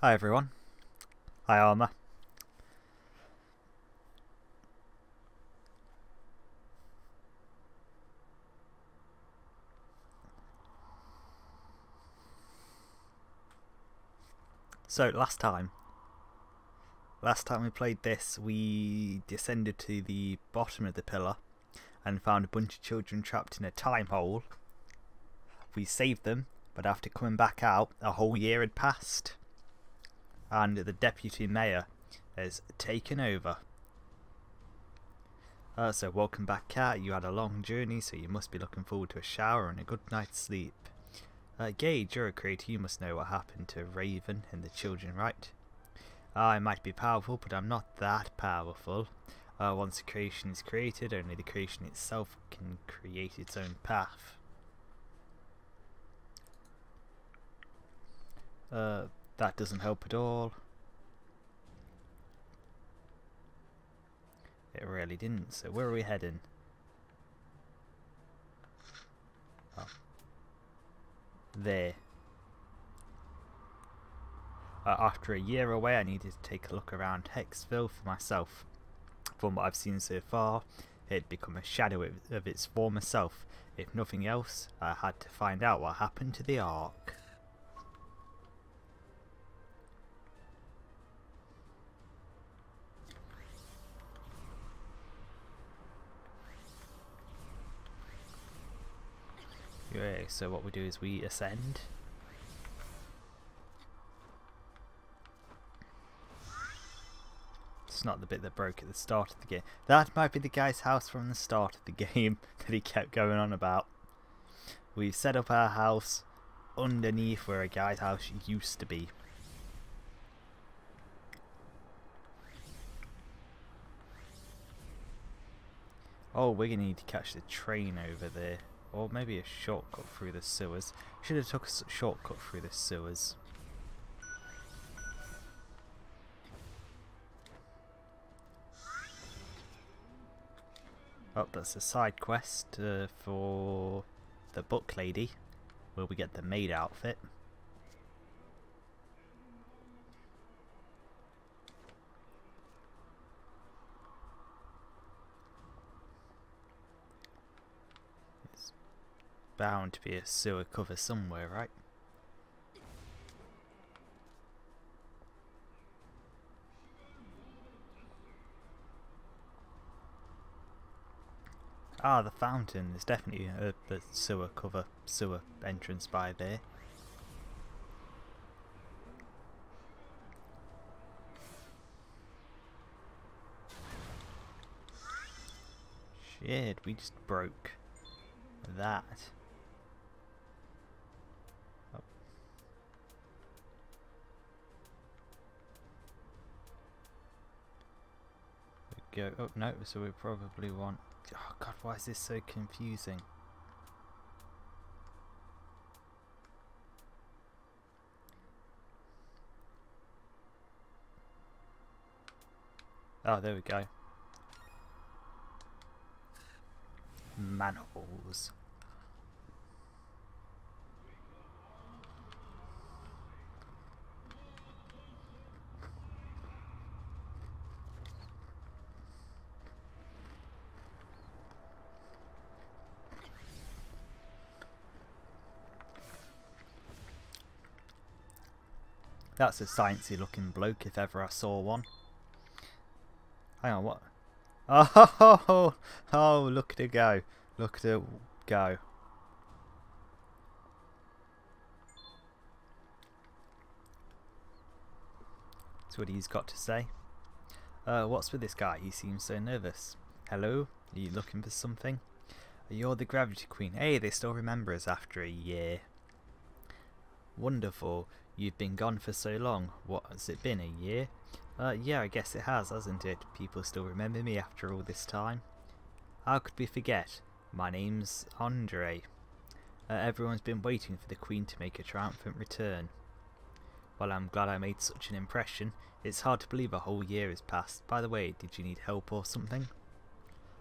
Hi everyone. Hi Arma. So last time we played this, we descended to the bottom of the pillar and found a bunch of children trapped in a time hole. We saved them, but after coming back out, a whole year had passed, and the deputy mayor has taken over. So welcome back, Cat. You had a long journey, so you must be looking forward to a shower and a good night's sleep. Gage, you're a creator, you must know what happened to Raven and the children, right? I might be powerful, but I'm not that powerful. Once a creation is created, only the creation itself can create its own path. That doesn't help at all. It really didn't, so where are we heading? Oh. There. After a year away, I needed to take a look around Hexville for myself. From what I've seen so far, it had become a shadow of its former self. If nothing else, I had to find out what happened to the Ark. Okay, so what we do is we ascend. It's not the bit that broke at the start of the game. That might be the guy's house from the start of the game that he kept going on about. We've set up our house underneath where a guy's house used to be. Oh, we're going to need to catch the train over there. Or maybe a shortcut through the sewers. Should have took a shortcut through the sewers. Oh, that's a side quest for the book lady, where we get the maid outfit. It's bound to be a sewer cover somewhere, right? Ah, the fountain. There's definitely a sewer cover, sewer entrance by there. Shit, we just broke that. Oh. We go. Oh no, so we probably want. Oh god, why is this so confusing? Oh, there we go. Manholes. That's a sciencey looking bloke if ever I saw one. Hang on, what? Oh, look at it go. Look at it go. That's what he's got to say. What's with this guy? He seems so nervous. Hello? Are you looking for something? You're the Gravity Queen. Hey, they still remember us after a year. Wonderful. You've been gone for so long. What, has it been a year? Yeah, I guess it has, hasn't it? People still remember me after all this time. How could we forget? My name's Andre. Everyone's been waiting for the Queen to make a triumphant return. Well, I'm glad I made such an impression. It's hard to believe a whole year has passed. By the way, did you need help or something?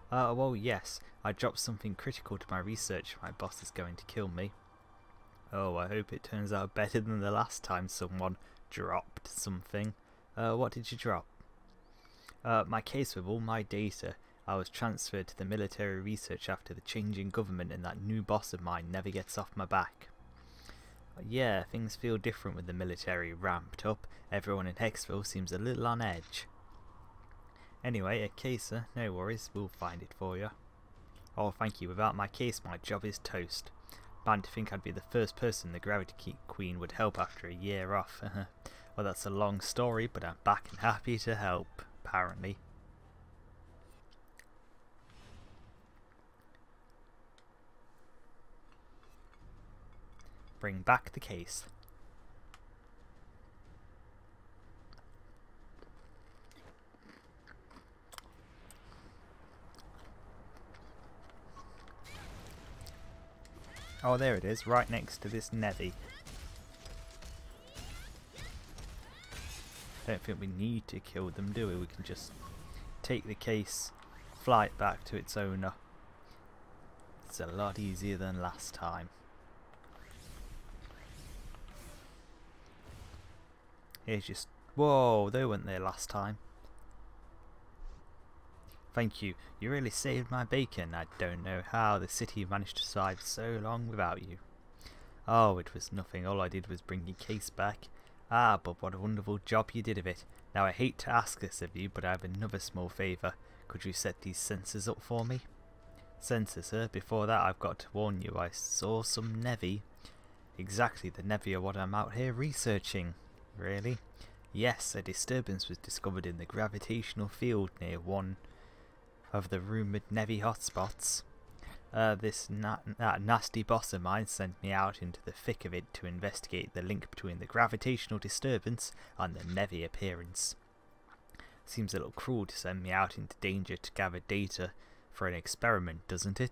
Well, yes. I dropped something critical to my research. My boss is going to kill me. Oh, I hope it turns out better than the last time someone dropped something. What did you drop? My case with all my data. I was transferred to the military research after the change in government, and that new boss of mine never gets off my back. Yeah, things feel different with the military ramped up. Everyone in Hexville seems a little on edge. Anyway, a caser, no worries, we'll find it for you. Oh, thank you. Without my case, my job is toast. Bound to think I'd be the first person the Gravity Queen would help after a year off. Well, that's a long story, but I'm back and happy to help, apparently. Bring back the case. Oh, there it is, right next to this Nevi. Don't think we need to kill them, do we? We can just take the case, fly it back to its owner. It's a lot easier than last time. Here's just... Whoa, they weren't there last time. Thank you. You really saved my bacon. I don't know how the city managed to survive so long without you. Oh, it was nothing. All I did was bring your case back. Ah, but what a wonderful job you did of it. Now I hate to ask this of you, but I have another small favour. Could you set these sensors up for me? Sensors, sir? Before that I've got to warn you, I saw some Nevi. Exactly, the Nevi are what I'm out here researching. Really? Yes, a disturbance was discovered in the gravitational field near one of the rumoured Nevi hotspots. That nasty boss of mine sent me out into the thick of it to investigate the link between the gravitational disturbance and the Nevi appearance. Seems a little cruel to send me out into danger to gather data for an experiment, doesn't it?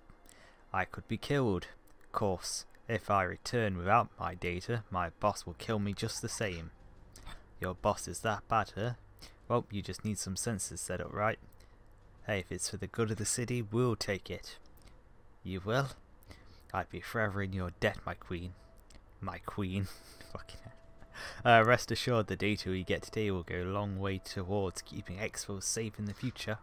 I could be killed. Of course, if I return without my data, my boss will kill me just the same. Your boss is that bad, huh? Well, you just need some sensors set up, right? Hey, if it's for the good of the city, we'll take it. You will? I'd be forever in your debt, my queen. My queen. Fucking hell. Rest assured, the data we get today will go a long way towards keeping Hexville safe in the future.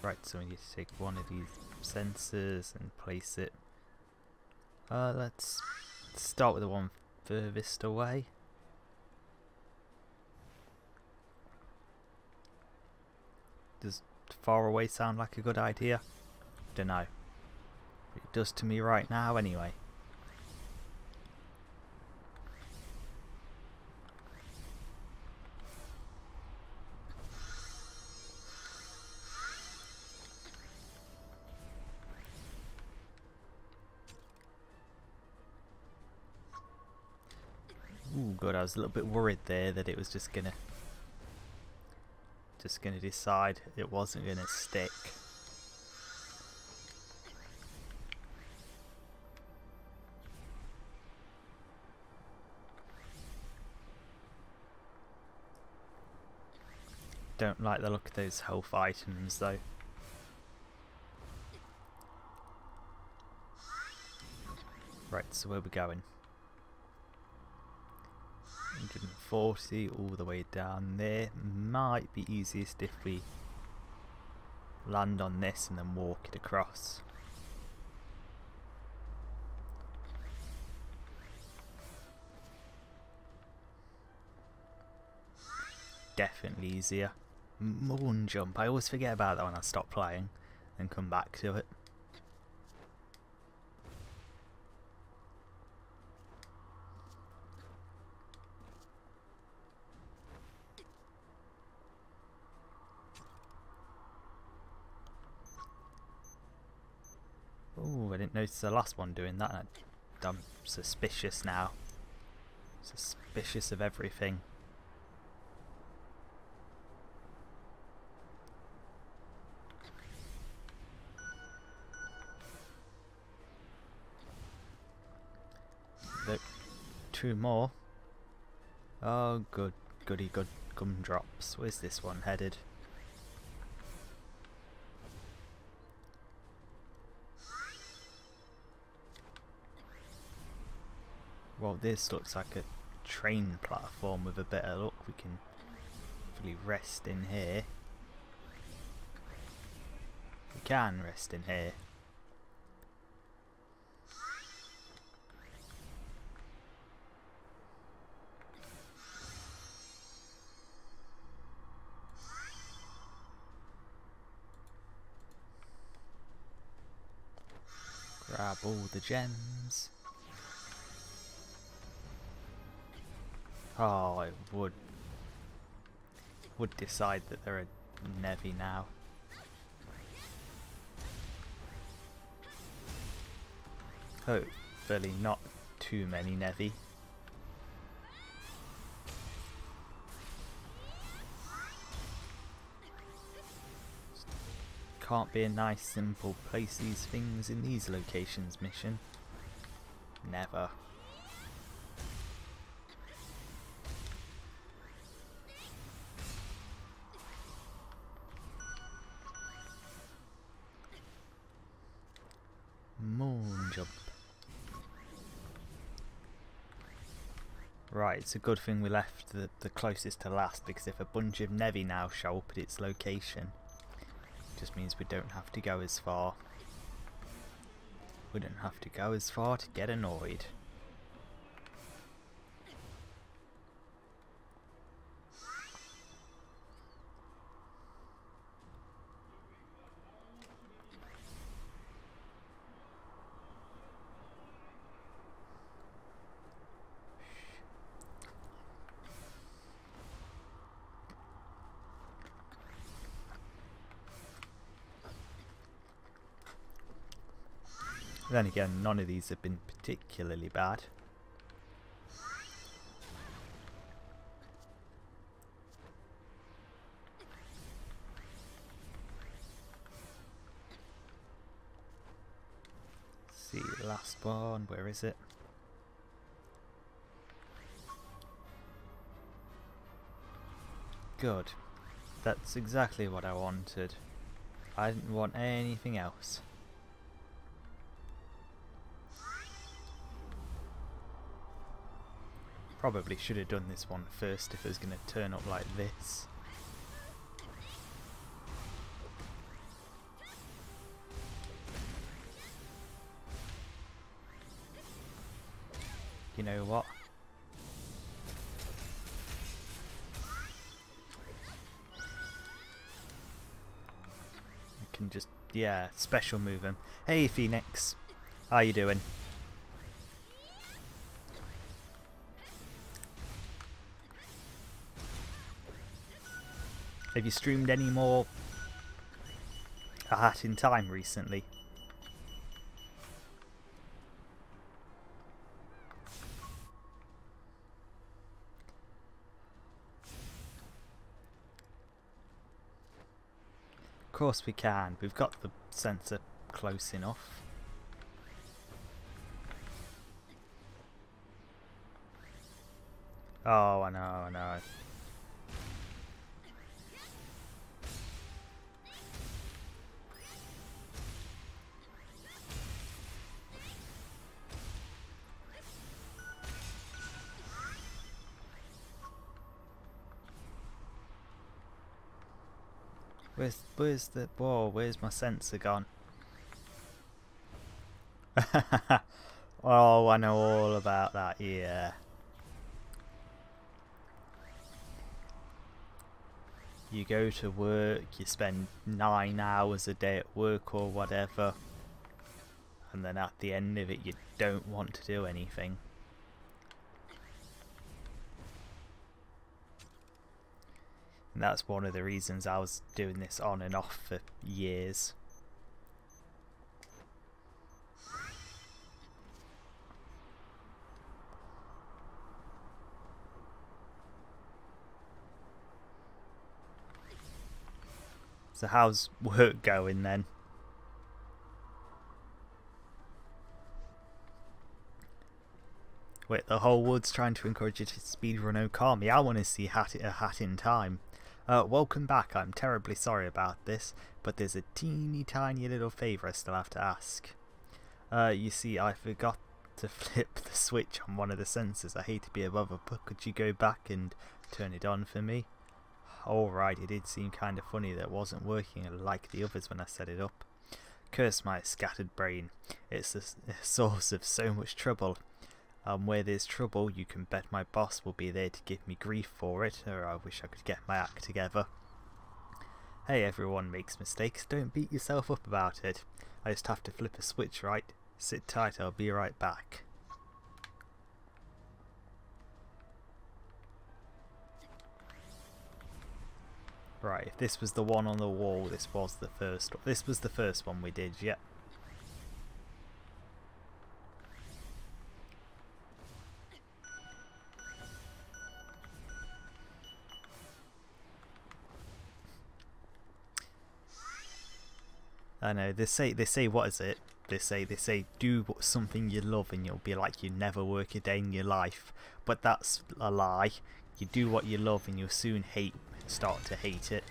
Right, so we need to take one of these sensors and place it. Let's start with the one furthest away. Does far away sound like a good idea? Dunno. It does to me right now anyway. Ooh, good, I was a little bit worried there that it was just gonna decide it wasn't gonna stick. Don't like the look of those health items though. Right, so where are we going? 140 all the way down there. Might be easiest if we land on this and then walk it across. Definitely easier. Moon jump. I always forget about that when I stop playing and come back to it. Oh, I didn't notice the last one doing that. I'm suspicious now. Suspicious of everything. Look, 2 more. Oh, good, goody, good gumdrops. Where's this one headed? Well, this looks like a train platform. With a bit of luck, we can hopefully rest in here. We can rest in here. Grab all the gems. Oh, I would decide that there are Nevi now. Hopefully not too many Nevi. Can't be a nice simple place these things in these locations mission. Never. Moon jump. Right, it's a good thing we left the closest to last, because if a bunch of Nevi now show up at its location, it just means we don't have to go as far. We don't have to go as far to get annoyed. Then again, none of these have been particularly bad. See, last one, where is it? Good. That's exactly what I wanted. I didn't want anything else. Probably should have done this one first if it was going to turn up like this. You know what? I can just, yeah, special move him. Hey Phoenix, how you doing? Have you streamed any more A Hat in Time recently? Of course we can. We've got the sensor close enough. Oh, I know, I know. Where's the, whoa, where's my sensor gone? Oh, I know all about that, yeah. You go to work, you spend 9 hours a day at work or whatever, and then at the end of it you don't want to do anything. And that's one of the reasons I was doing this on and off for years. So how's work going then? Wait, the whole wood's trying to encourage you to speedrun Okami. I want to see A Hat in Time. Welcome back. I'm terribly sorry about this, but there's a teeny tiny little favour I still have to ask. You see, I forgot to flip the switch on one of the sensors. I hate to be a bother, but could you go back and turn it on for me? Alright, it did seem kind of funny that it wasn't working like the others when I set it up. Curse my scattered brain. It's a source of so much trouble. Where there's trouble, you can bet my boss will be there to give me grief for it, or I wish I could get my act together. Hey, everyone makes mistakes, don't beat yourself up about it. I just have to flip a switch, right? Sit tight, I'll be right back. Right, if this was the one on the wall, this was the first one we did, yep. I know, they say what is it? They say do something you love and you'll be like you never work a day in your life. But that's a lie. You do what you love and you'll soon start to hate it.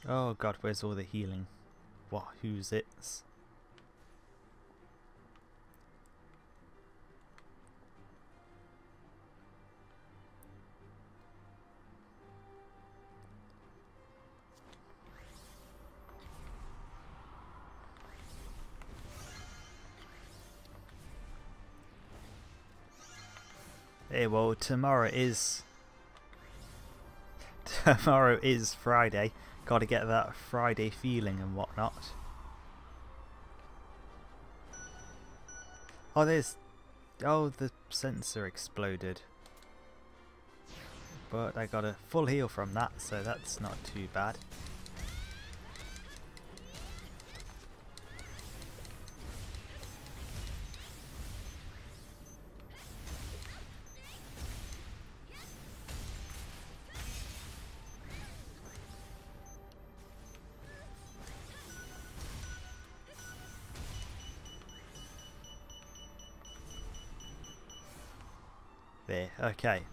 Oh god, where's all the healing? What? Who's it? Hey, well, tomorrow is Friday. Got to get that Friday feeling and whatnot. Oh, the sensor exploded. But I got a full heal from that, so that's not too bad. There, okay.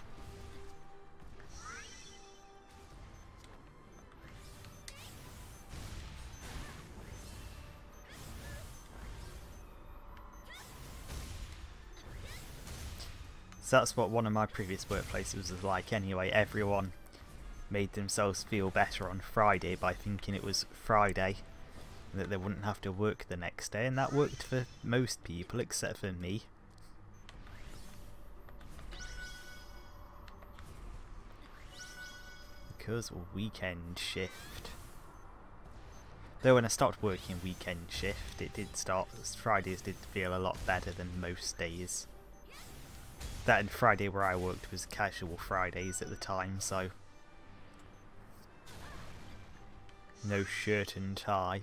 So that's what one of my previous workplaces was like anyway. Everyone made themselves feel better on Friday by thinking it was Friday, and that they wouldn't have to work the next day, and that worked for most people except for me. Because weekend shift. Though when I stopped working weekend shift, Fridays did feel a lot better than most days. That and Friday where I worked was casual Fridays at the time, so no shirt and tie.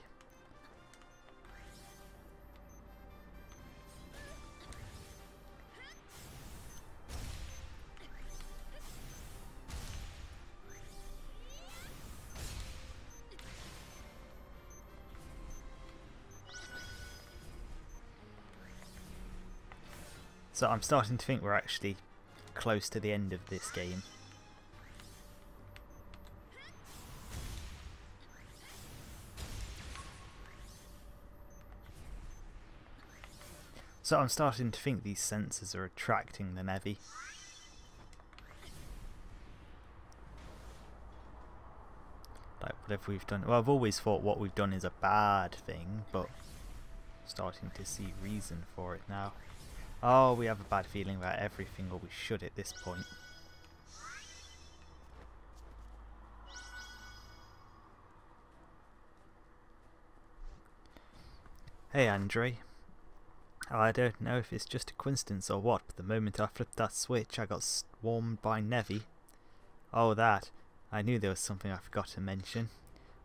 So I'm starting to think we're actually close to the end of this game. So I'm starting to think these sensors are attracting the Nevi. Like whatever we've done. Well, I've always thought what we've done is a bad thing, but starting to see reason for it now. Oh, we have a bad feeling about everything, or we should at this point. Hey, Andre. I don't know if it's just a coincidence or what, but the moment I flipped that switch I got swarmed by Nevi. Oh, that. I knew there was something I forgot to mention.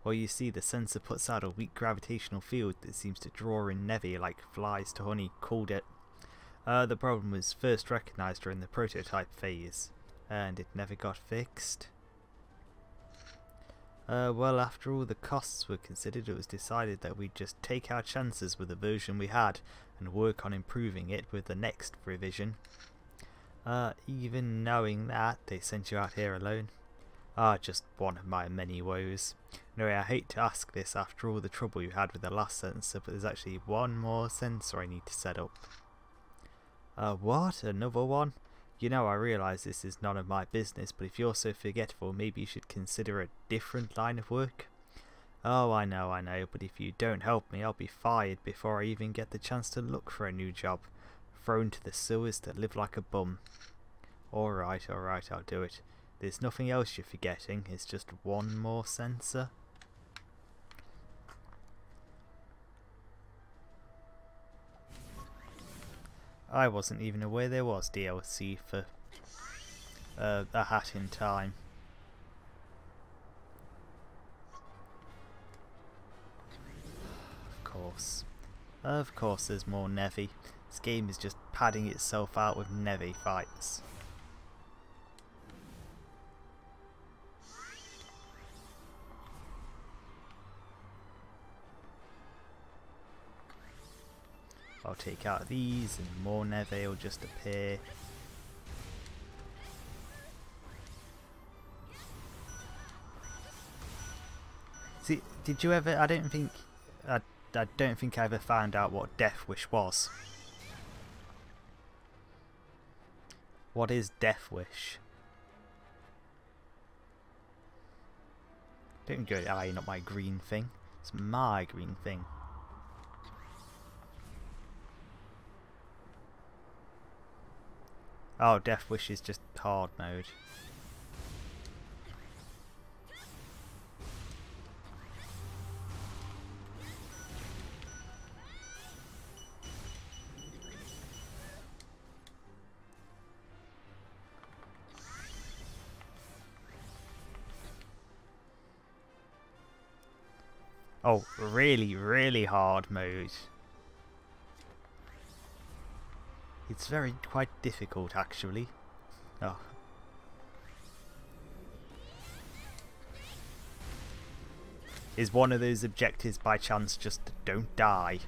Well, you see, the sensor puts out a weak gravitational field that seems to draw in Nevi like flies to honey, called it. The problem was first recognised during the prototype phase, and it never got fixed. Well, after all the costs were considered, it was decided that we'd just take our chances with the version we had and work on improving it with the next revision. Even knowing that, they sent you out here alone. Just one of my many woes. Anyway, I hate to ask this after all the trouble you had with the last sensor, but there's actually one more sensor I need to set up. What? Another one? You know, I realise this is none of my business, but if you're so forgetful, maybe you should consider a different line of work. Oh, I know, but if you don't help me, I'll be fired before I even get the chance to look for a new job. Thrown to the sewers to live like a bum. Alright, I'll do it. There's nothing else you're forgetting, it's just one more sensor. I wasn't even aware there was DLC for A Hat in Time. Of course there's more Nevi. This game is just padding itself out with Nevi fights. I'll take out these and more Nevi will just appear. See, did you ever, I don't think I ever found out what Death Wish was. What is Death Wish? Don't go, not my green thing. It's my green thing. Oh, Death Wish is just hard mode. Oh, really hard mode. It's quite difficult actually. Oh. Is one of those objectives by chance just don't die?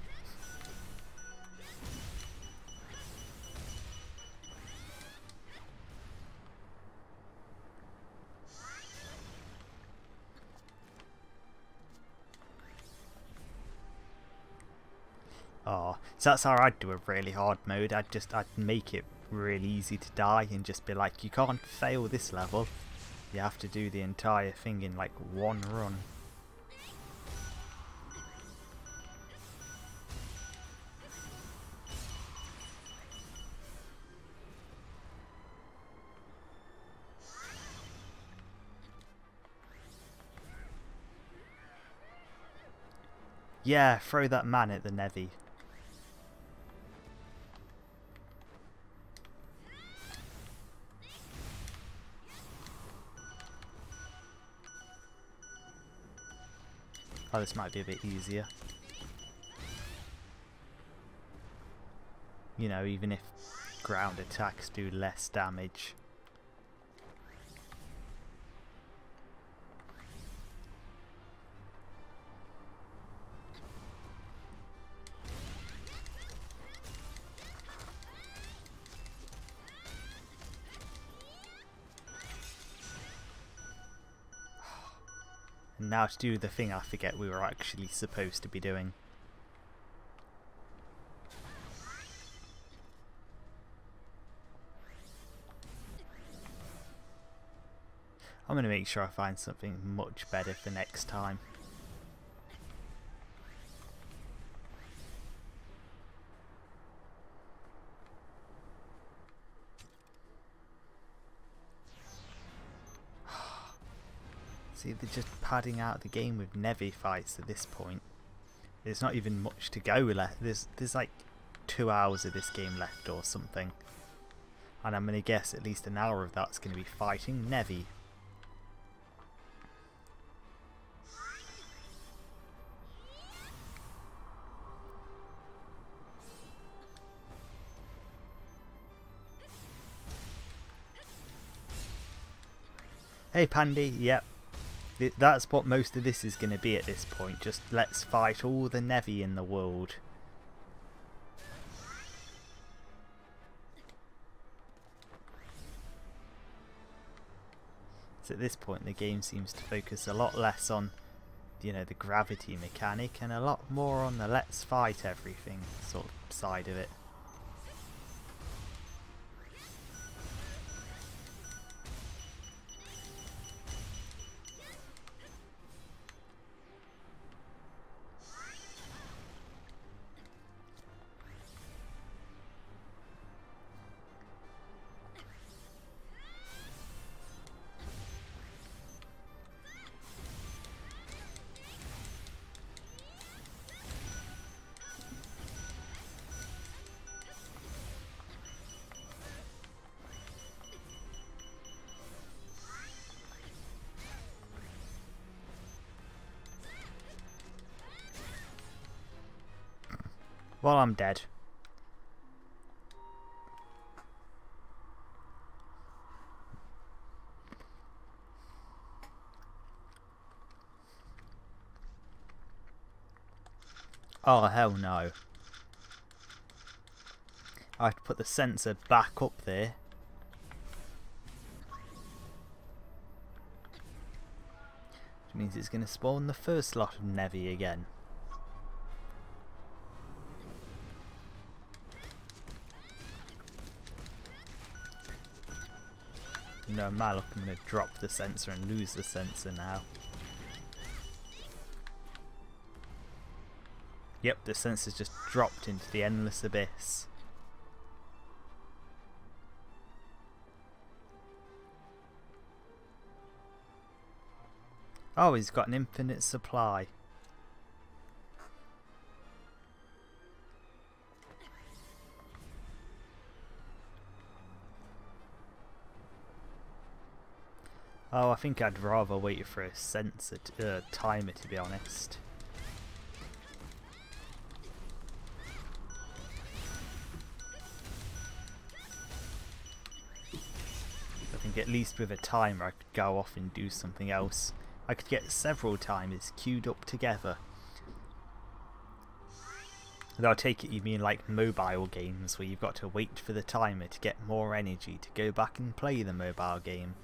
Oh, so that's how I'd do a really hard mode. I'd make it really easy to die and just be like, you can't fail this level. You have to do the entire thing in like one run. Yeah, throw that man at the Nevi. Oh, this might be a bit easier. You know, even if ground attacks do less damage. And now to do the thing I forget we were actually supposed to be doing. I'm going to make sure I find something much better for next time. See, they're just padding out the game with Nevi fights at this point. There's not even much to go left. There's like like 2 hours of this game left or something. And I'm going to guess at least an hour of that's going to be fighting Nevi. Hey Pandy, yep. That's what most of this is going to be at this point. Just let's fight all the Nevi in the world. So at this point the game seems to focus a lot less on, you know, the gravity mechanic and a lot more on the let's fight everything sort of side of it. Well, I'm dead. Oh, hell no. I have to put the sensor back up there. Which means it's going to spawn the first lot of Nevi again. No, man, look, I'm going to drop the sensor and lose the sensor now. Yep, the sensor's just dropped into the endless abyss. Oh, he's got an infinite supply. Oh, I think I'd rather wait for a sensor timer, to be honest. I think at least with a timer I could go off and do something else. I could get several timers queued up together. Though I take it you mean like mobile games where you've got to wait for the timer to get more energy to go back and play the mobile game.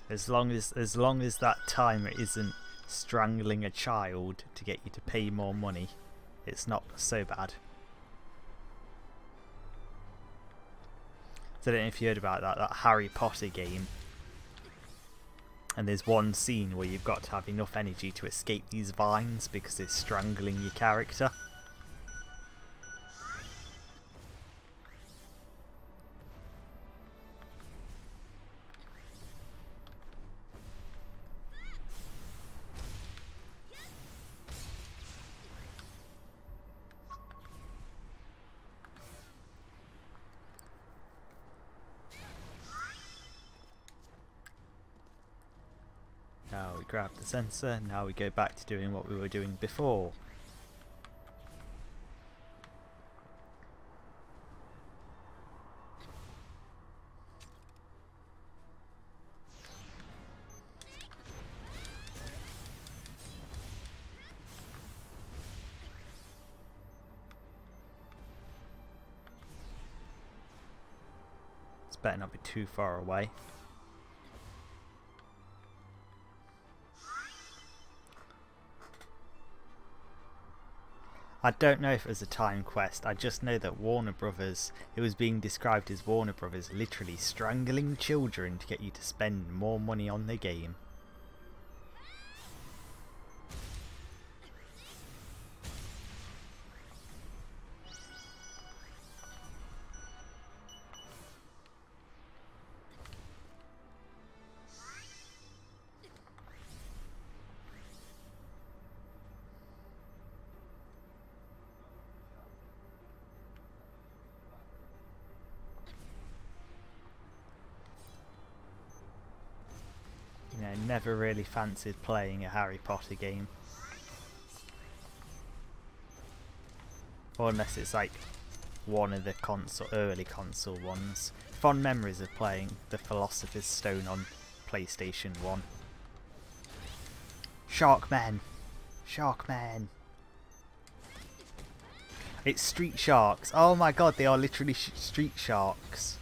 As long as that timer isn't strangling a child to get you to pay more money, it's not so bad. So I don't know if you heard about that Harry Potter game. And there's one scene where you've got to have enough energy to escape these vines because they're strangling your character. Now we grab the sensor, now we go back to doing what we were doing before. better not be too far away. I don't know if it was a time quest, I just know that Warner Brothers, it was being described as Warner Brothers literally strangling children to get you to spend more money on the game. You know, never really fancied playing a Harry Potter game. Or unless it's like one of the early console ones. Fond memories of playing the Philosopher's Stone on PlayStation 1. Sharkmen! Sharkmen! It's street sharks. Oh my god, they are literally street sharks.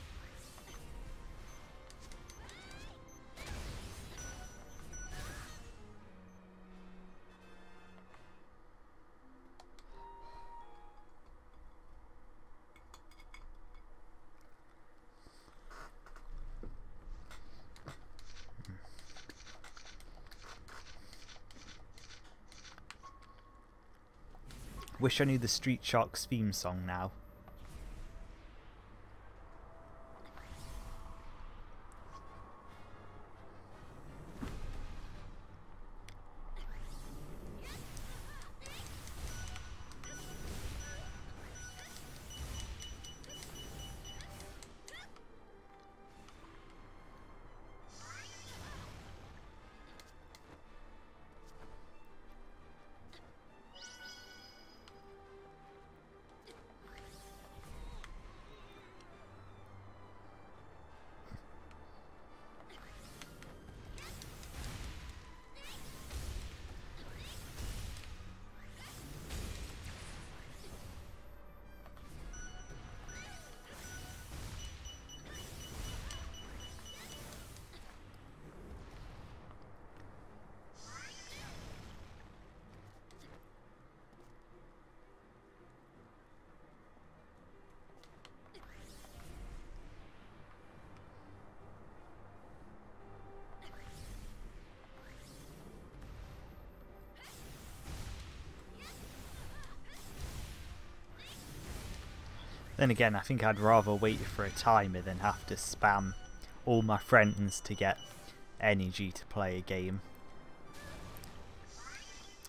Wish I knew the Street Sharks theme song now. Then again, I think I'd rather wait for a timer than have to spam all my friends to get energy to play a game.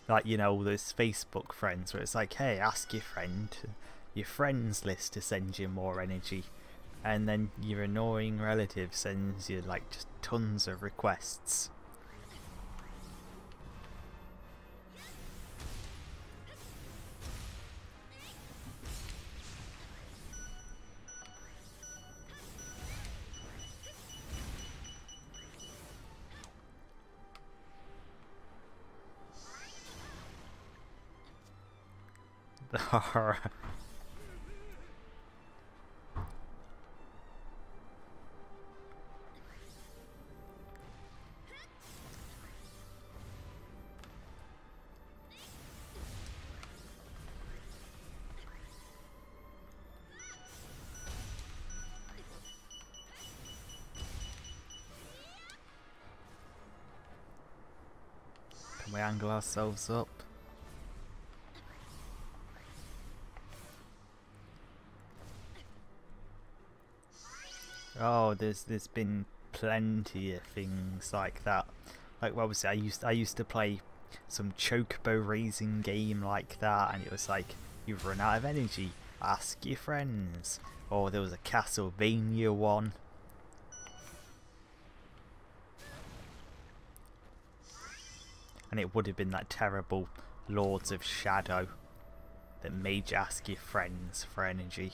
Like, you know, all those Facebook friends where it's like, hey, ask your friends list to send you more energy. And then your annoying relative sends you like just tons of requests. The horror. Can we angle ourselves up? Oh, there's been plenty of things like that. Like, what was it? I used to play some chocobo raising game like that, and it was like, you've run out of energy, ask your friends. Or there was a Castlevania one. And it would have been that terrible Lords of Shadow that made you ask your friends for energy.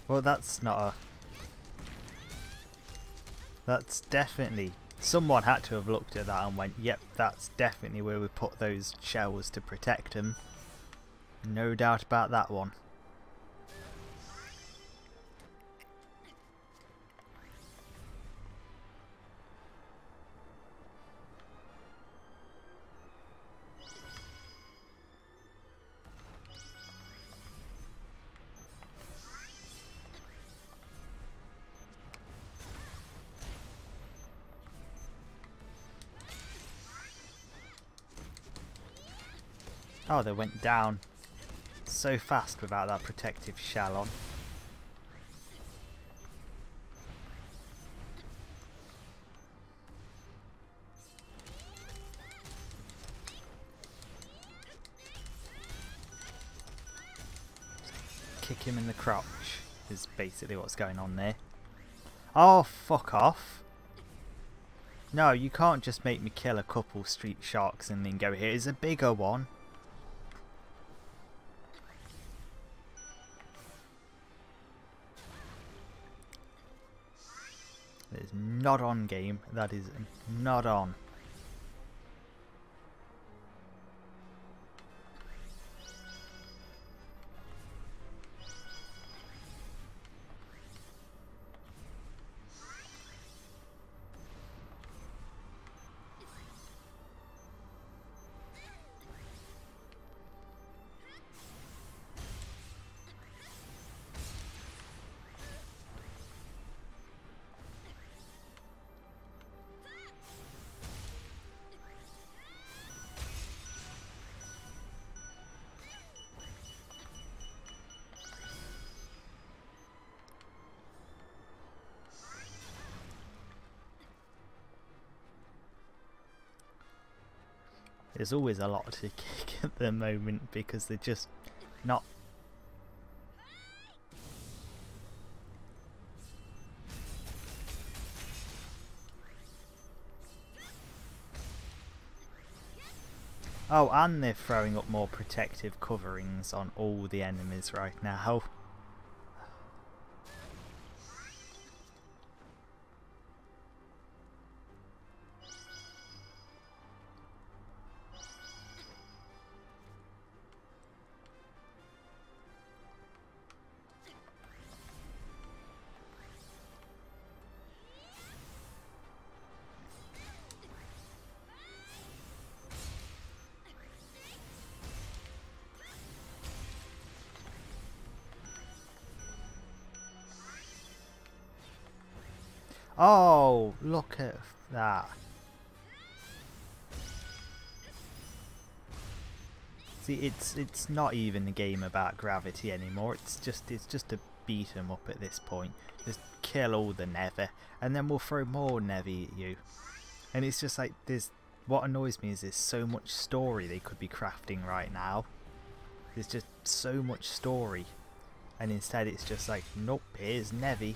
Well, that's not a That's definitely... Someone had to have looked at that and went, yep, that's definitely where we put those shells to protect them. No doubt about that one. Oh, they went down so fast without that protective shell on. Kick him in the crotch is basically what's going on there. Oh, fuck off. No, you can't just make me kill a couple street sharks and then go, here's a bigger one. That is not on, game. That is not on. There's always a lot to kick at the moment because they're just not... Oh, and they're throwing up more protective coverings on all the enemies right now. Oh, look at that. See, it's not even a game about gravity anymore. It's just to beat 'em up at this point. Just kill all the Never, and then we'll throw more Never at you. And it's just like what annoys me is there's so much story they could be crafting right now. There's just so much story, and instead it's just like, nope, here's Never.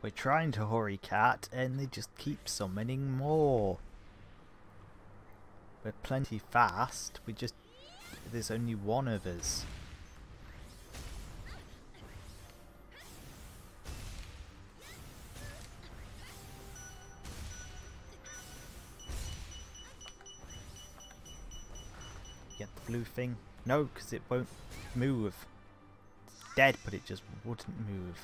We're trying to hurry cat and they just keep summoning more. We're plenty fast, there's only one of us. Get the blue thing? No, because it won't move. It's dead, but it just wouldn't move.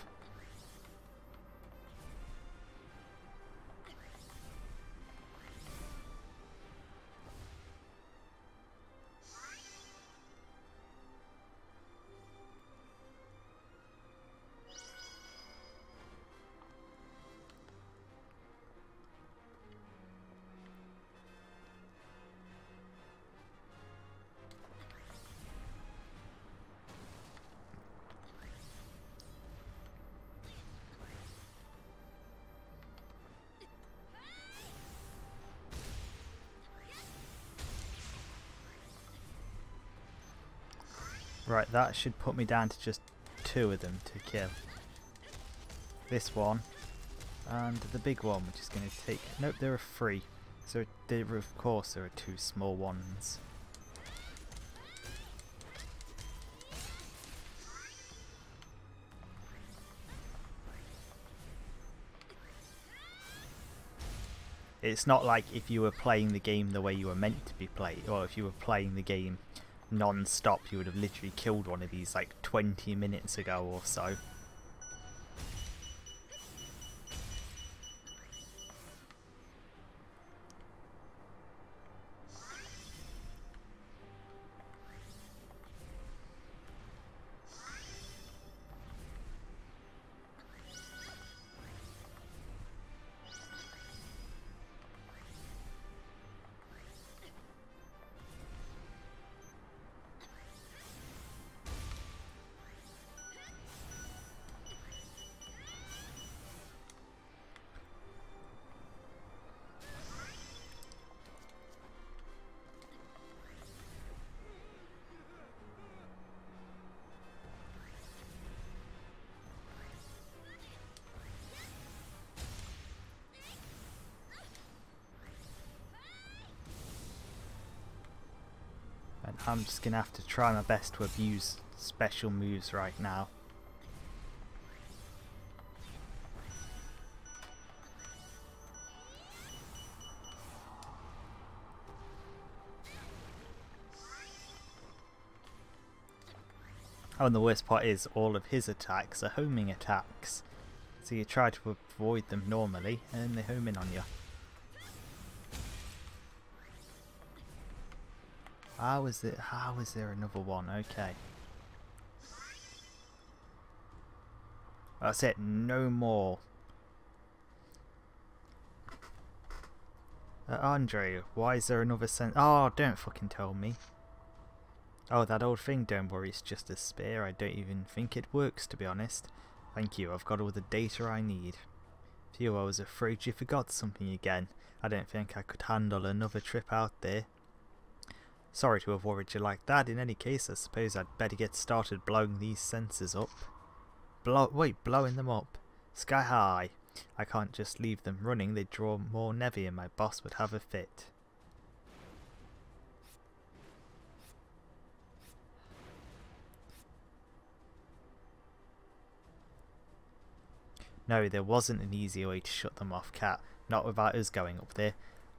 Right, that should put me down to just 2 of them to kill. This one And the big one, which is going to take... Nope, there are 3. So there, of course there are 2 small ones. It's not like if you were playing the game the way you were meant to be played, or if you were playing the game non-stop, you would have literally killed one of these like 20 minutes ago or so. And I'm just going to have to try my best to abuse special moves right now. Oh, and the worst part is all of his attacks are homing attacks. So you try to avoid them normally and they home in on you. How is there another one? Okay. That's it, no more. Andre, why is there another Oh, don't fucking tell me. Oh, that old thing, don't worry, it's just a spear. I don't even think it works, to be honest. Thank you, I've got all the data I need. Phew, I was afraid you forgot something again. I don't think I could handle another trip out there. Sorry to have worried you like that. In any case, I suppose I'd better get started blowing these sensors up. Blowing them up? Sky high. I can't just leave them running. They'd draw more Nevi and my boss would have a fit. No, there wasn't an easy way to shut them off, Cat. Not without us going up there.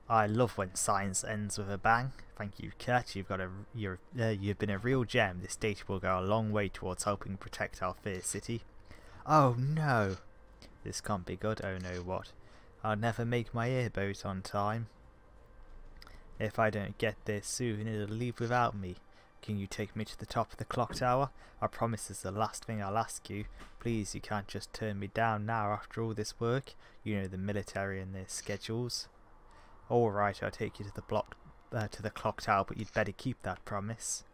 I love when science ends with a bang. Thank you, Cat. You've been a real gem. This data will go a long way towards helping protect our fair city. Oh no! This can't be good. Oh no, what? I'll never make my airboat on time. If I don't get there soon, it'll leave without me. Can you take me to the top of the clock tower? I promise it's the last thing I'll ask you. Please, you can't just turn me down now after all this work. You know the military and their schedules. Alright, I'll take you to the clock tower, but you'd better keep that promise.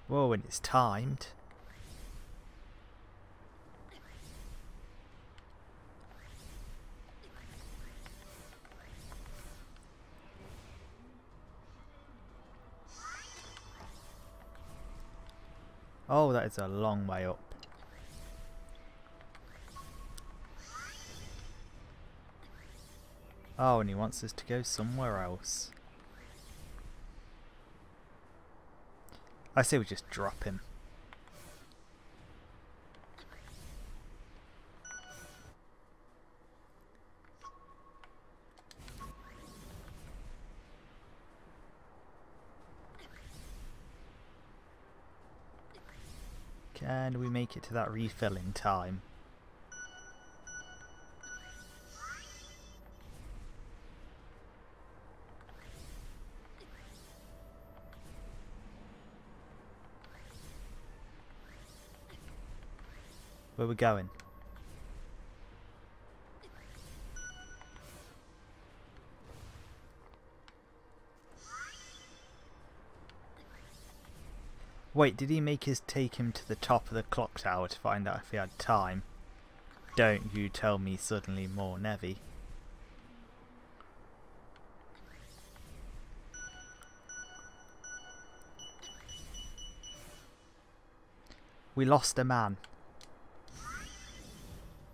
Whoa, and it's timed. Oh, that is a long way up. Oh, and he wants us to go somewhere else. I say we just drop him. Can we make it to that refill in time? Where we going? Wait, did he make us take him to the top of the clock tower to find out if he had time? Don't you tell me suddenly more Nevi. We lost a man.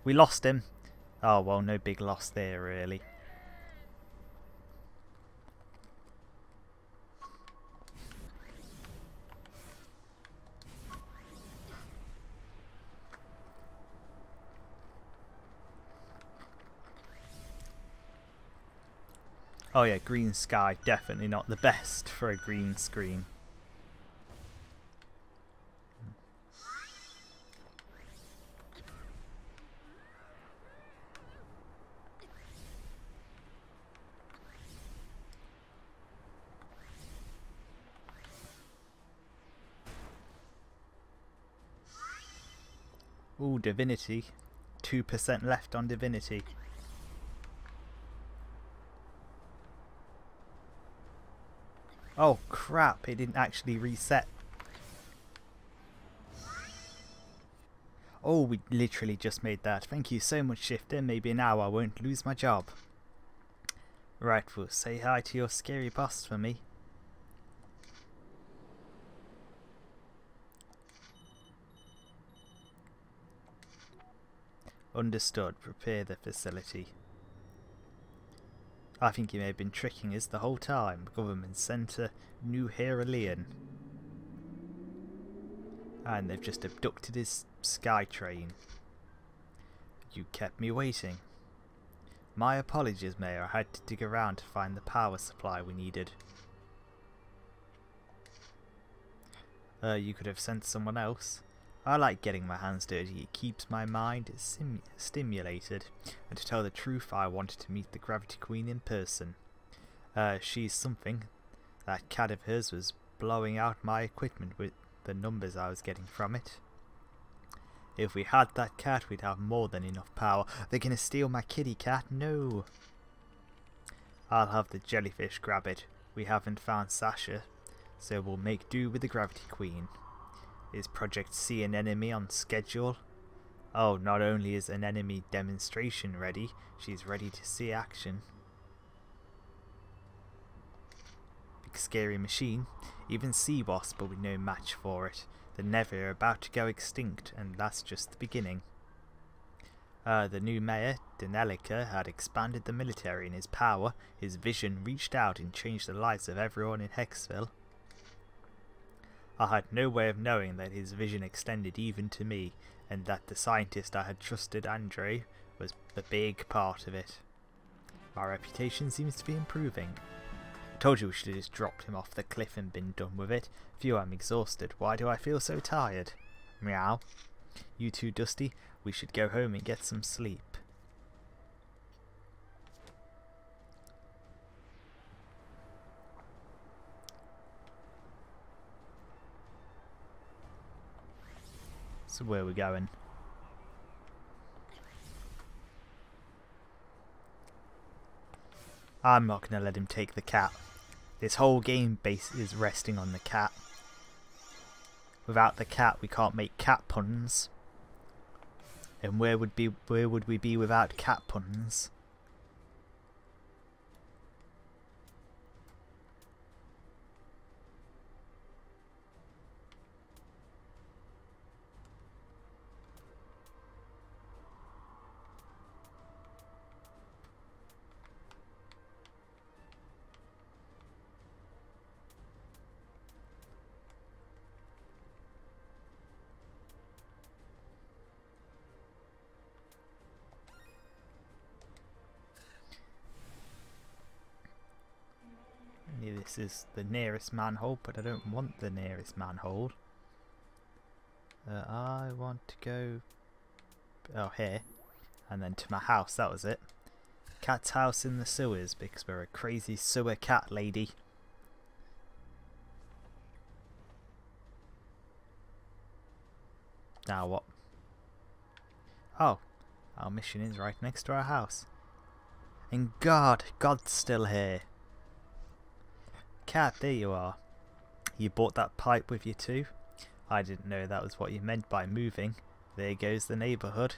We lost him. Oh well, no big loss there really. Oh yeah, green sky, definitely not the best for a green screen. Ooh, divinity. 2% left on divinity. Oh crap, it didn't actually reset. Oh, we literally just made that. Thank you so much, Shifter. Maybe now I won't lose my job. Right, well, say hi to your scary boss for me. Understood. Prepare the facility. I think he may have been tricking us the whole time. Government Centre, New Heralian. And they've just abducted his sky train. You kept me waiting. My apologies, Mayor. I had to dig around to find the power supply we needed. You could have sent someone else. I like getting my hands dirty. It keeps my mind stimulated. And to tell the truth, I wanted to meet the Gravity Queen in person. She's something. That cat of hers was blowing out my equipment with the numbers I was getting from it. If we had that cat, we'd have more than enough power. They're gonna steal my kitty cat? No. I'll have the jellyfish grab it. We haven't found Sasha, so we'll make do with the Gravity Queen. Is Project C an enemy on schedule? Oh, not only is an enemy demonstration ready, she's ready to see action. Big scary machine. Even Sea Wasp will be no match for it. The Nevi are about to go extinct, and that's just the beginning. The new mayor, Denelica, had expanded the military in his power. His vision reached out and changed the lives of everyone in Hexville. I had no way of knowing that his vision extended even to me, and that the scientist I had trusted, Andre, was a big part of it. My reputation seems to be improving. I told you we should have just dropped him off the cliff and been done with it. Phew, I'm exhausted. Why do I feel so tired? Meow. You too, Dusty? We should go home and get some sleep. So where are we going? I'm not going to let him take the cat. This whole game base is resting on the cat. Without the cat we can't make cat puns. And where would we be without cat puns? This is the nearest manhole, but I don't want the nearest manhole. I want to go here, and then to my house. That was it. Cat's house in the sewers, because we're a crazy sewer cat lady. Now what? Oh, our mission is right next to our house. And God's still here. Cat, there you are. You bought that pipe with you too? I didn't know that was what you meant by moving. There goes the neighbourhood.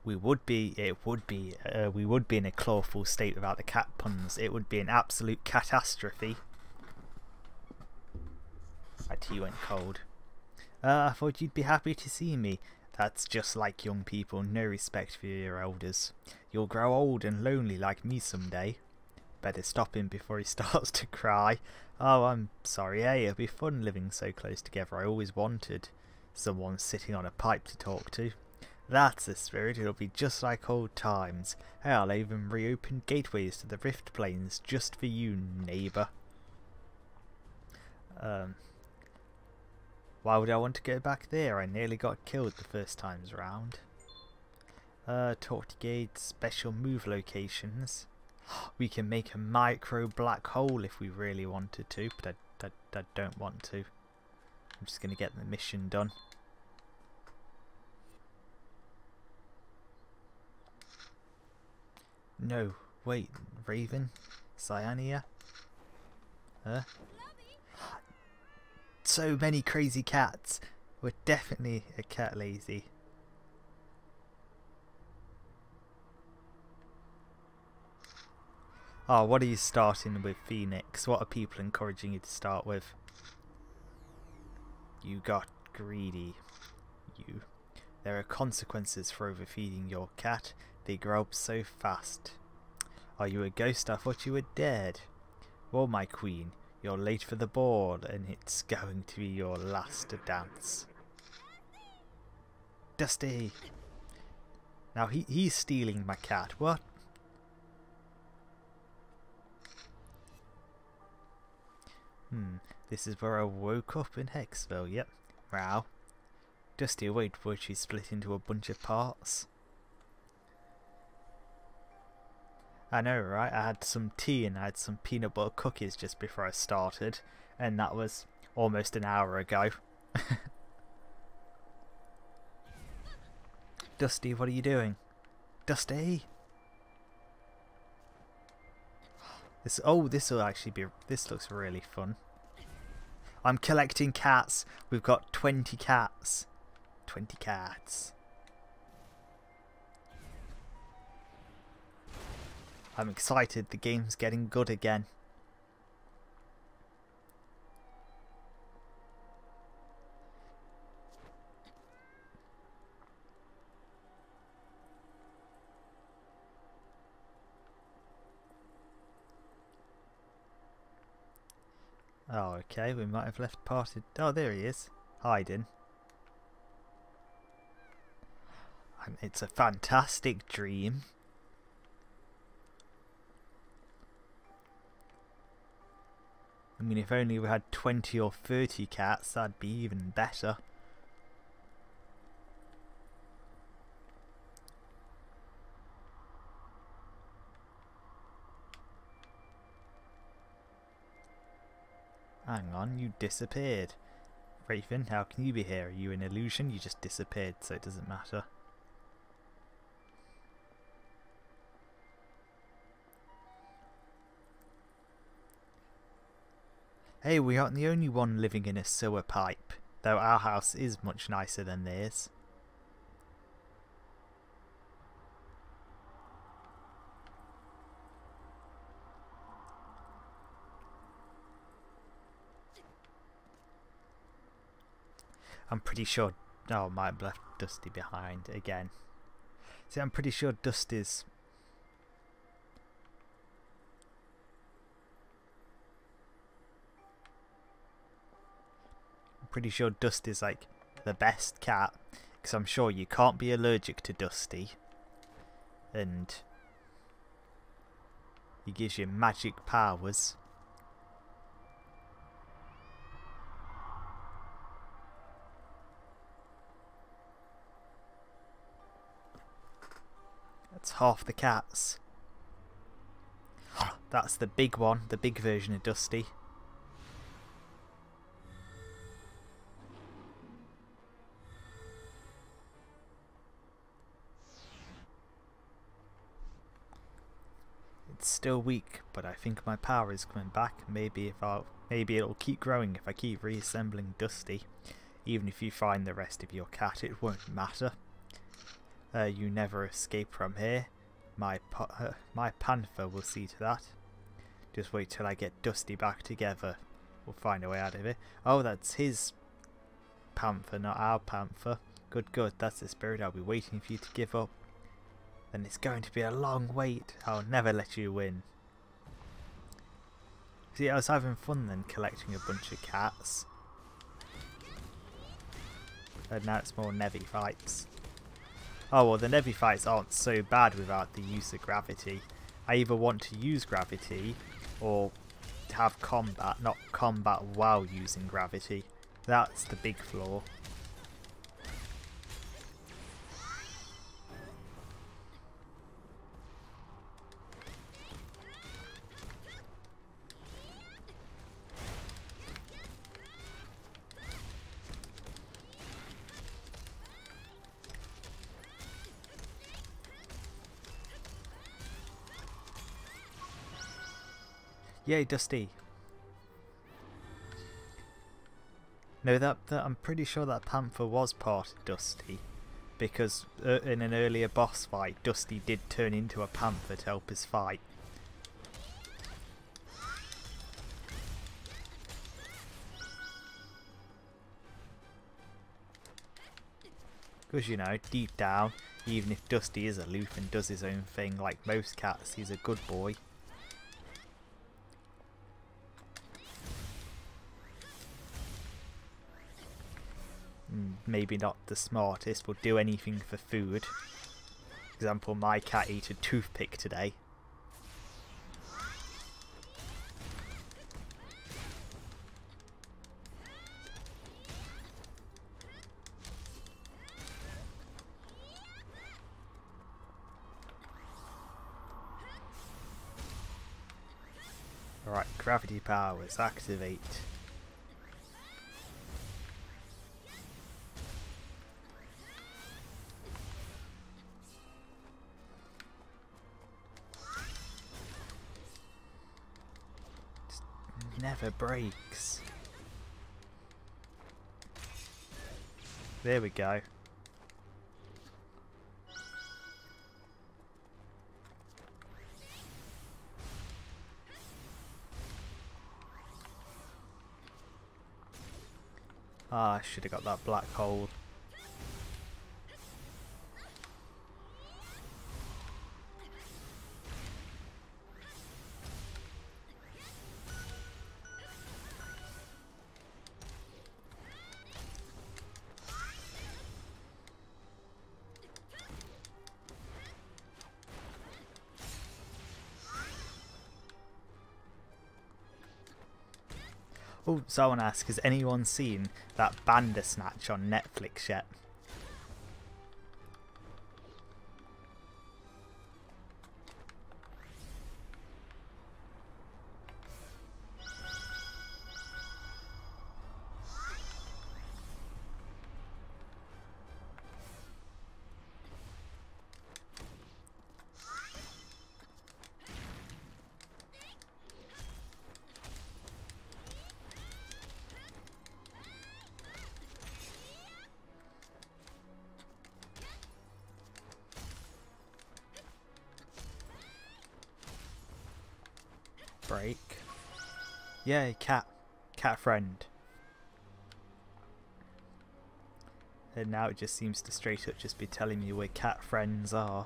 We would be in a clawful state without the cat puns. It would be an absolute catastrophe. My tea went cold. I thought you'd be happy to see me. That's just like young people, no respect for your elders. You'll grow old and lonely like me someday. Better stop him before he starts to cry. Oh, I'm sorry, it'll be fun living so close together. I always wanted someone sitting on a pipe to talk to. That's the spirit, it'll be just like old times. I'll even reopen gateways to the rift planes just for you, neighbour. Why would I want to go back there? I nearly got killed the first times round. Talk to gate, special move locations. We can make a micro black hole if we really wanted to, but I don't want to. I'm just going to get the mission done. No, wait, Raven? Cyania? Huh? So many crazy cats. We're definitely a cat lazy. Oh, what are you starting with, Phoenix? What are people encouraging you to start with? You got greedy. You. There are consequences for overfeeding your cat. They grow up so fast. Are you a ghost? I thought you were dead. Well, my queen, you're late for the ball, and it's going to be your last dance. Dusty! Now he's stealing my cat. What? This is where I woke up in Hexville. Yep. Wow. Dusty, wait, would she split into a bunch of parts? I know, right? I had some tea and I had some peanut butter cookies just before I started, and that was almost an hour ago. Dusty, what are you doing? Dusty! This will actually be. This looks really fun. I'm collecting cats. We've got 20 cats. 20 cats. I'm excited. The game's getting good again. Oh, okay, we might have left parted. Oh, there he is, hiding. It's a fantastic dream. I mean, if only we had 20 or 30 cats, that'd be even better. Hang on, you disappeared. Raven, how can you be here? Are you an illusion? You just disappeared, so it doesn't matter. Hey, we aren't the only one living in a sewer pipe, though our house is much nicer than theirs. I'm pretty sure. Oh, I might have left Dusty behind again. See, I'm pretty sure Dusty's. I'm pretty sure Dusty's like the best cat, because I'm sure you can't be allergic to Dusty, and he gives you magic powers. That's half the cats. That's the big one, the big version of Dusty. It's still weak, but I think my power is coming back. Maybe it'll keep growing if I keep reassembling Dusty. Even if you find the rest of your cat, it won't matter. You never escape from here. My panther will see to that. Just wait till I get Dusty back together. We'll find a way out of it. Oh, that's his panther, not our panther. Good, good, that's the spirit. I'll be waiting for you to give up. Then it's going to be a long wait. I'll never let you win. See, I was having fun then collecting a bunch of cats. And now it's more Nevi fights. Oh well, the Nevi fights aren't so bad without the use of gravity. I either want to use gravity or have combat, not combat while using gravity. That's the big flaw. Yay, Dusty. No, I'm pretty sure that Panther was part of Dusty, because in an earlier boss fight, Dusty did turn into a Panther to help us fight. Because, you know, deep down, even if Dusty is aloof and does his own thing like most cats, he's a good boy. Maybe not the smartest, will do anything for food. For example, my cat ate a toothpick today. Alright, gravity powers, activate. Never breaks. There we go. Ah, I should have got that black hole. Oh, someone asked, has anyone seen that Bandersnatch on Netflix yet? Break. Yay, cat friend. And now it just seems to straight up just be telling me where cat friends are.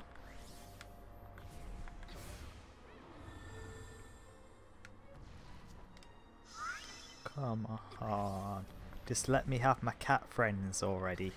Come on. Just let me have my cat friends already.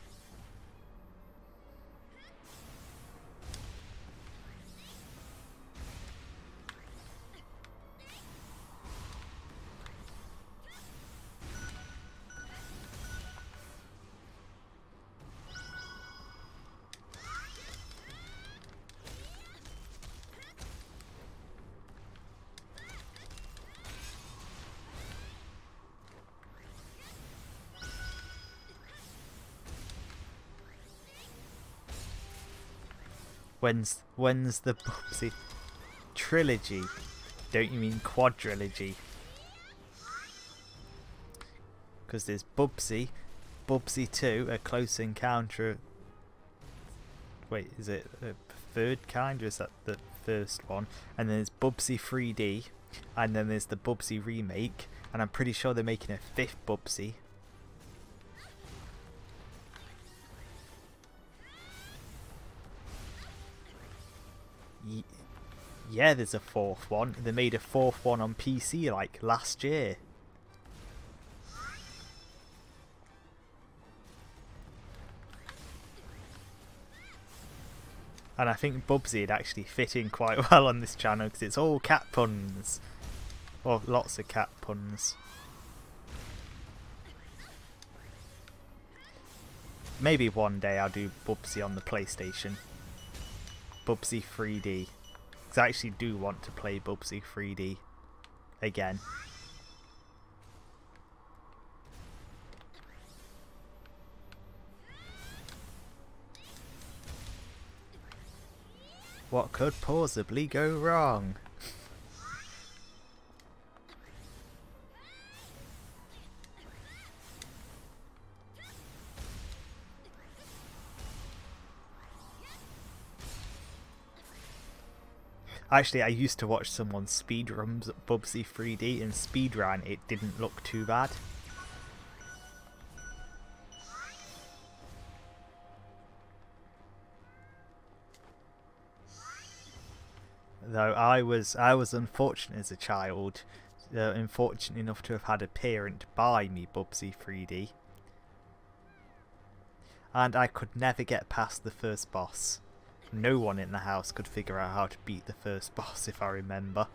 When's the Bubsy trilogy? Don't you mean quadrilogy? Because there's Bubsy, Bubsy 2, A Close Encounter. Wait, is it a third kind or is that the first one? And then there's Bubsy 3D, and then there's the Bubsy remake, and I'm pretty sure they're making a fifth Bubsy. Yeah, there's a fourth one. They made a fourth one on PC like last year. And I think Bubsy'd actually fit in quite well on this channel because it's all cat puns. Or lots of cat puns. Maybe one day I'll do Bubsy on the PlayStation. Bubsy 3D. Because I actually do want to play Bubsy 3D again. What could possibly go wrong? Actually, I used to watch someone speedrun Bubsy 3D, and speedrun it didn't look too bad. Though I was unfortunate as a child, unfortunate enough to have had a parent buy me Bubsy 3D, and I could never get past the first boss. No one in the house could figure out how to beat the first boss, if I remember.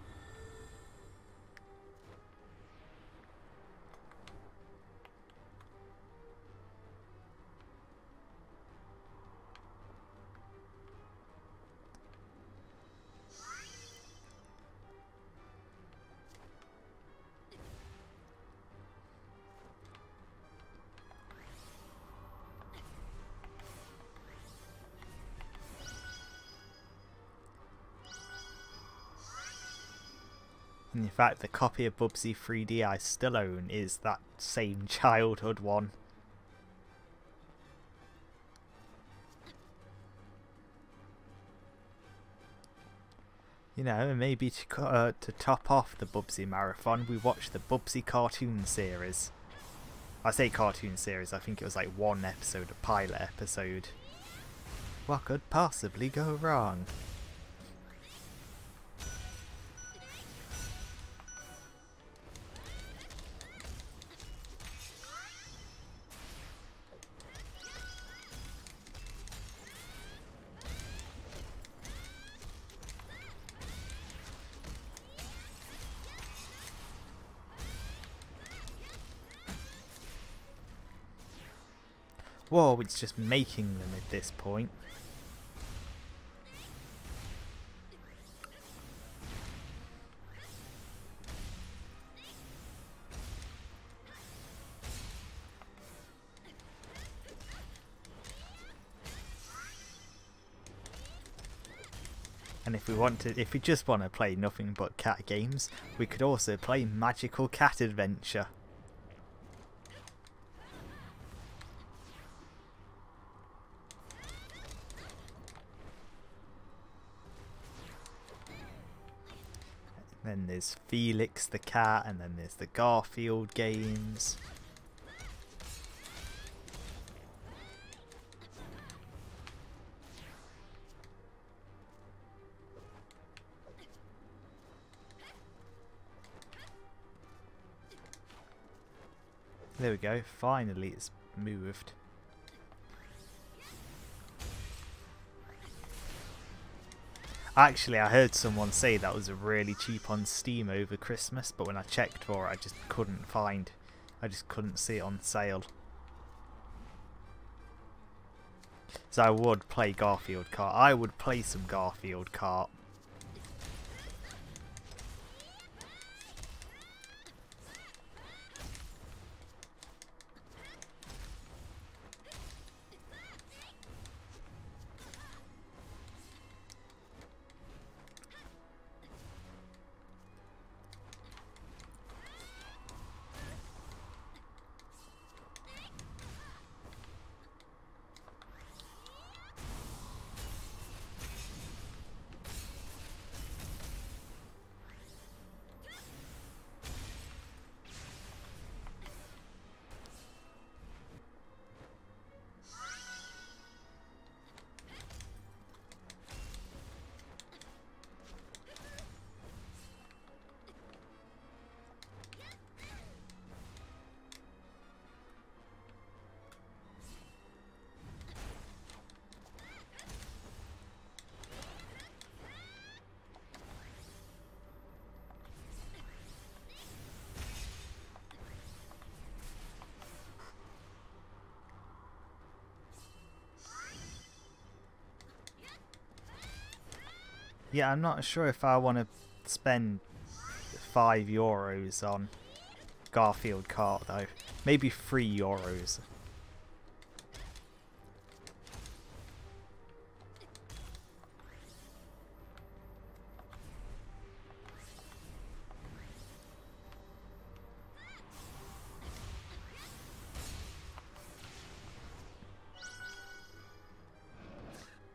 And in fact, the copy of Bubsy 3D I still own is that same childhood one. You know, maybe to top off the Bubsy marathon, we watched the Bubsy cartoon series. I say cartoon series, I think it was like one episode, a pilot episode. What could possibly go wrong? Whoa, it's just making them at this point. And if we just want to play nothing but cat games, we could also play Magical Cat Adventure. Then there's Felix the cat, and then there's the Garfield games. There we go, finally it's moved. Actually, I heard someone say that was really cheap on Steam over Christmas, but when I checked for it, I just couldn't see it on sale. So I would play Garfield Kart. I would play some Garfield Kart. Yeah, I'm not sure if I want to spend €5 on Garfield Kart though. Maybe €3.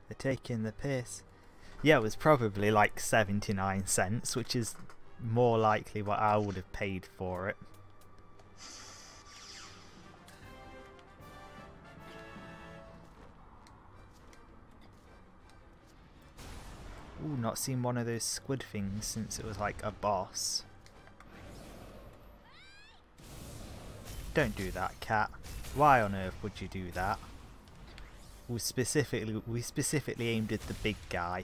They're taking the piss. Yeah, it was probably like 79 cents, which is more likely what I would have paid for it. Ooh, not seen one of those squid things since it was like a boss. Don't do that, cat. Why on earth would you do that? We specifically aimed at the big guy.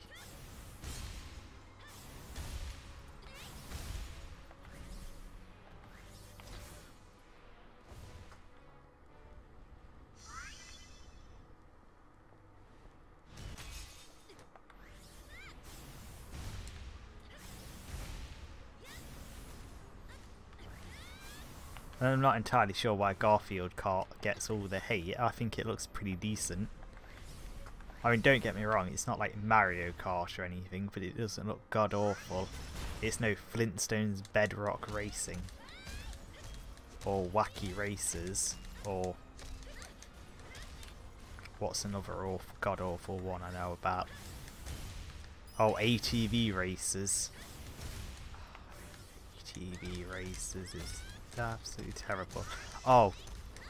I'm not entirely sure why Garfield Kart gets all the hate. I think it looks pretty decent. I mean, don't get me wrong, it's not like Mario Kart or anything, but it doesn't look god awful. It's no Flintstones Bedrock Racing. Or Wacky Racers. Or what's another god awful one I know about? Oh, ATV Racers. ATV Racers is absolutely terrible. Oh,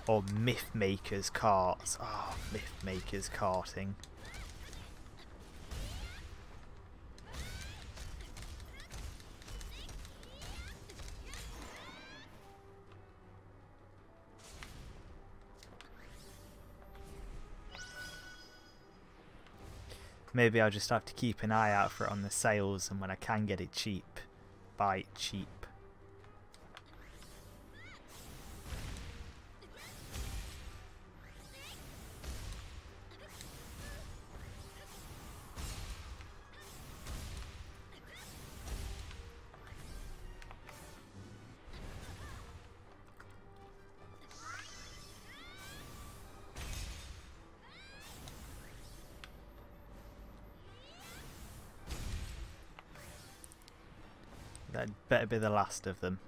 or Myth Makers Karts. Oh, Myth Makers Karting. Maybe I'll just have to keep an eye out for it on the sales, and when I can get it cheap, buy it cheap. That better be the last of them.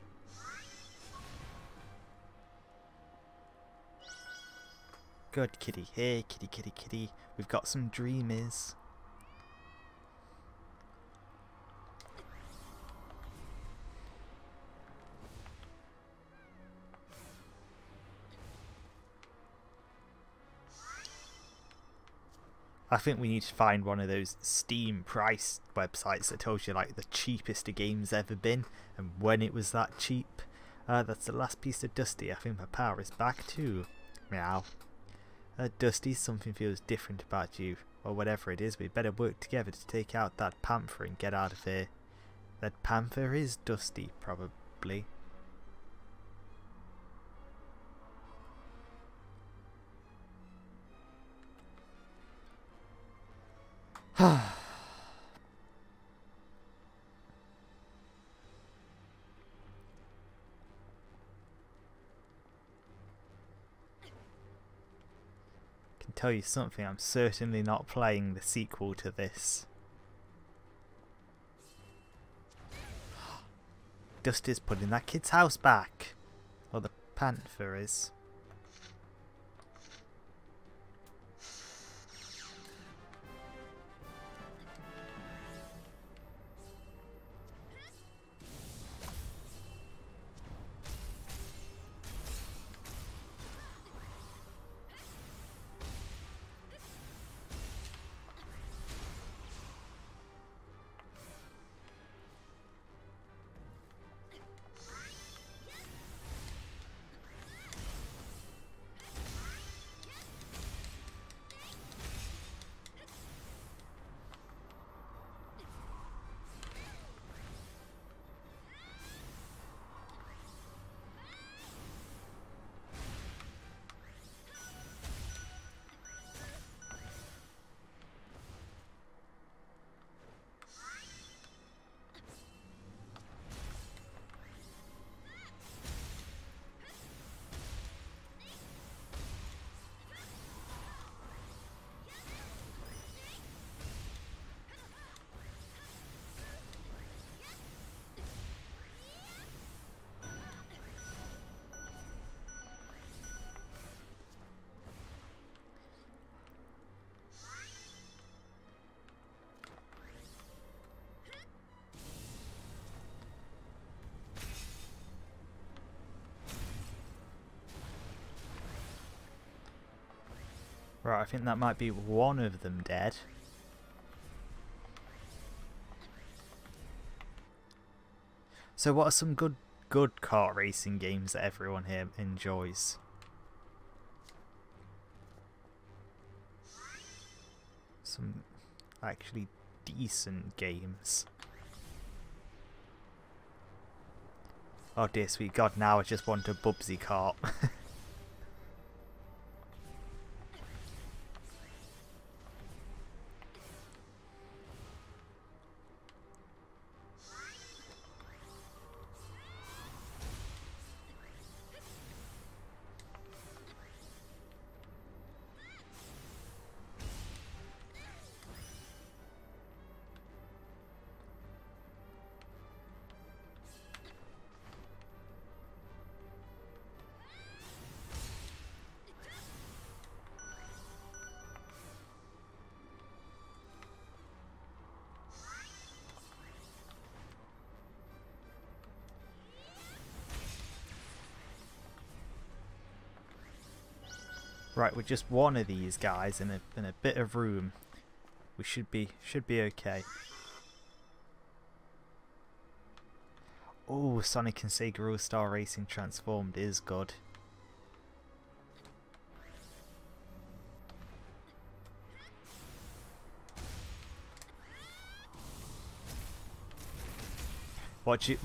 Good kitty. Hey, kitty, kitty, kitty. We've got some dreamers. I think we need to find one of those Steam price websites that tells you like the cheapest a game's ever been and when it was that cheap. That's the last piece of Dusty. I think my power is back too. Meow. Dusty, something feels different about you. Or whatever it is, we better work together to take out that panther and get out of here. That panther is Dusty, probably. Can tell you something, I'm certainly not playing the sequel to this. Dusty's putting that kid's house back. Or the panther is. Right, I think that might be one of them dead. So what are some good kart racing games that everyone here enjoys? Some actually decent games. Oh dear sweet god, now I just want a Bubsy kart. Right, with just one of these guys in a bit of room, we should be okay. Oh, Sonic and Sega All-Star Racing Transformed is good. What do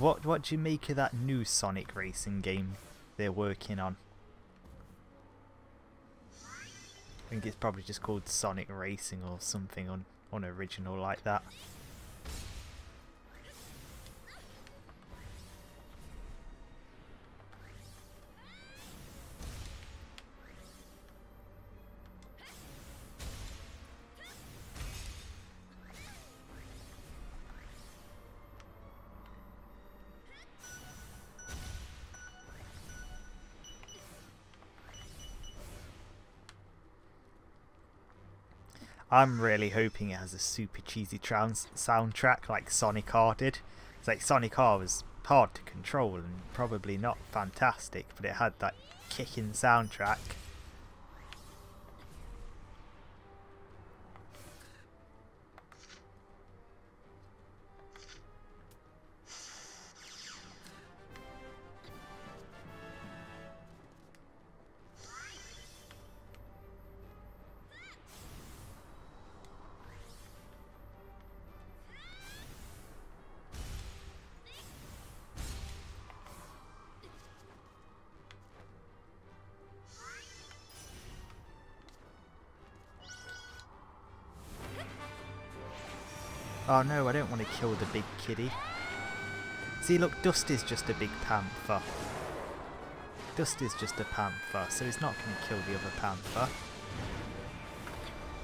you make of that new Sonic racing game they're working on? I think it's probably just called Sonic Racing or something unoriginal like that. I'm really hoping it has a super cheesy soundtrack like Sonic R did. It's like Sonic R was hard to control and probably not fantastic, but it had that kicking soundtrack. Oh no, I don't want to kill the big kiddie. See, look, Dusty's just a big panther. Dusty's just a panther, so he's not going to kill the other panther.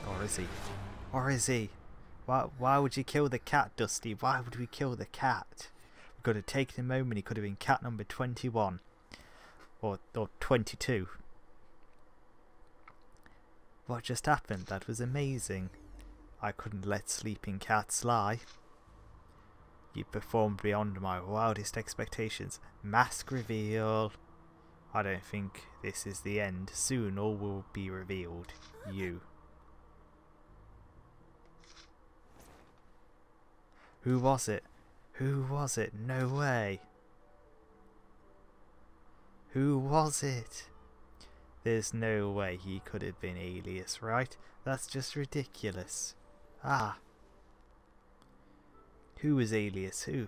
Or is he? Or is he? Why would you kill the cat, Dusty? Why would we kill the cat? We could have taken him home and he could have been cat number 21. Or 22. What just happened? That was amazing. I couldn't let sleeping cats lie. You performed beyond my wildest expectations. Mask reveal. I don't think this is the end. Soon all will be revealed. You. Who was it? Who was it? No way. Who was it? There's no way he could have been Alias, right? That's just ridiculous. Ah. Who was Alias? Who?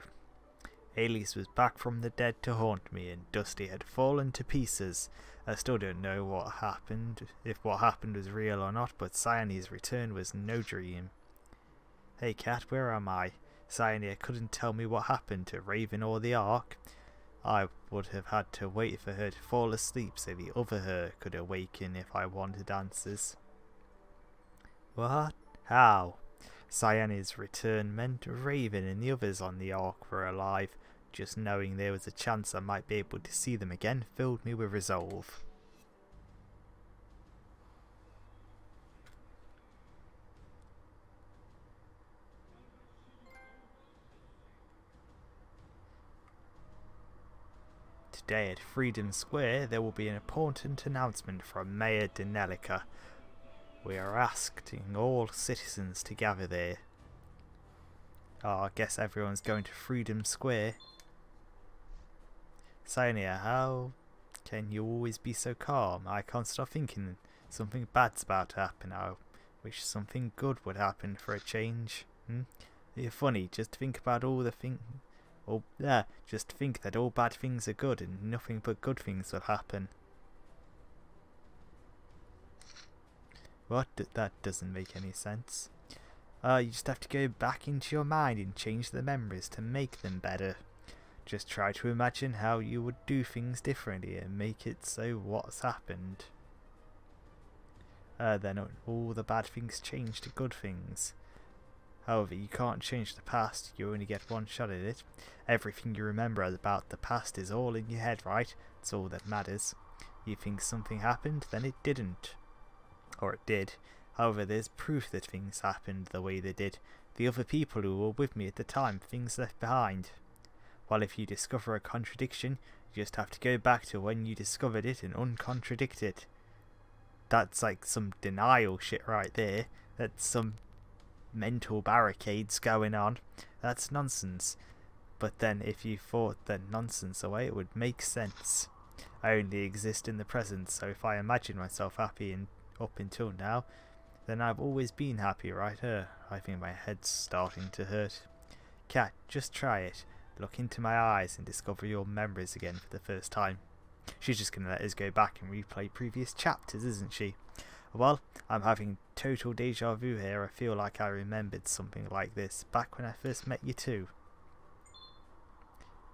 Alias was back from the dead to haunt me, and Dusty had fallen to pieces. I still don't know what happened, if what happened was real or not, but Cyane's return was no dream. Hey cat, where am I? Cyane couldn't tell me what happened to Raven or the Ark. I would have had to wait for her to fall asleep so the other her could awaken if I wanted answers. What? How? Cyane's return meant Raven and the others on the Ark were alive. Just knowing there was a chance I might be able to see them again filled me with resolve. Today at Freedom Square there will be an important announcement from Mayor Denelica. We are asking all citizens to gather there. Oh, I guess everyone's going to Freedom Square. Sonia, how can you always be so calm? I can't stop thinking something bad's about to happen. I wish something good would happen for a change. You're funny. Just think about all the things. Oh, yeah. Just think that all bad things are good and nothing but good things will happen. What? That doesn't make any sense. You just have to go back into your mind and change the memories to make them better. Just try to imagine how you would do things differently and make it so what's happened. Then all the bad things change to good things. However, you can't change the past, you only get one shot at it. Everything you remember about the past is all in your head, right? It's all that matters. You think something happened, then it didn't. Or it did. However, there's proof that things happened the way they did. The other people who were with me at the time, things left behind. While if you discover a contradiction, you just have to go back to when you discovered it and uncontradict it. That's like some denial shit right there. That's some mental barricades going on. That's nonsense. But then if you thought that nonsense away, it would make sense. I only exist in the present, so if I imagine myself happy and up until now, then I've always been happy, right? I think my head's starting to hurt. Cat, just try it. Look into my eyes and discover your memories again for the first time. She's just going to let us go back and replay previous chapters, isn't she? Well, I'm having total deja vu here. I feel like I remembered something like this back when I first met you too.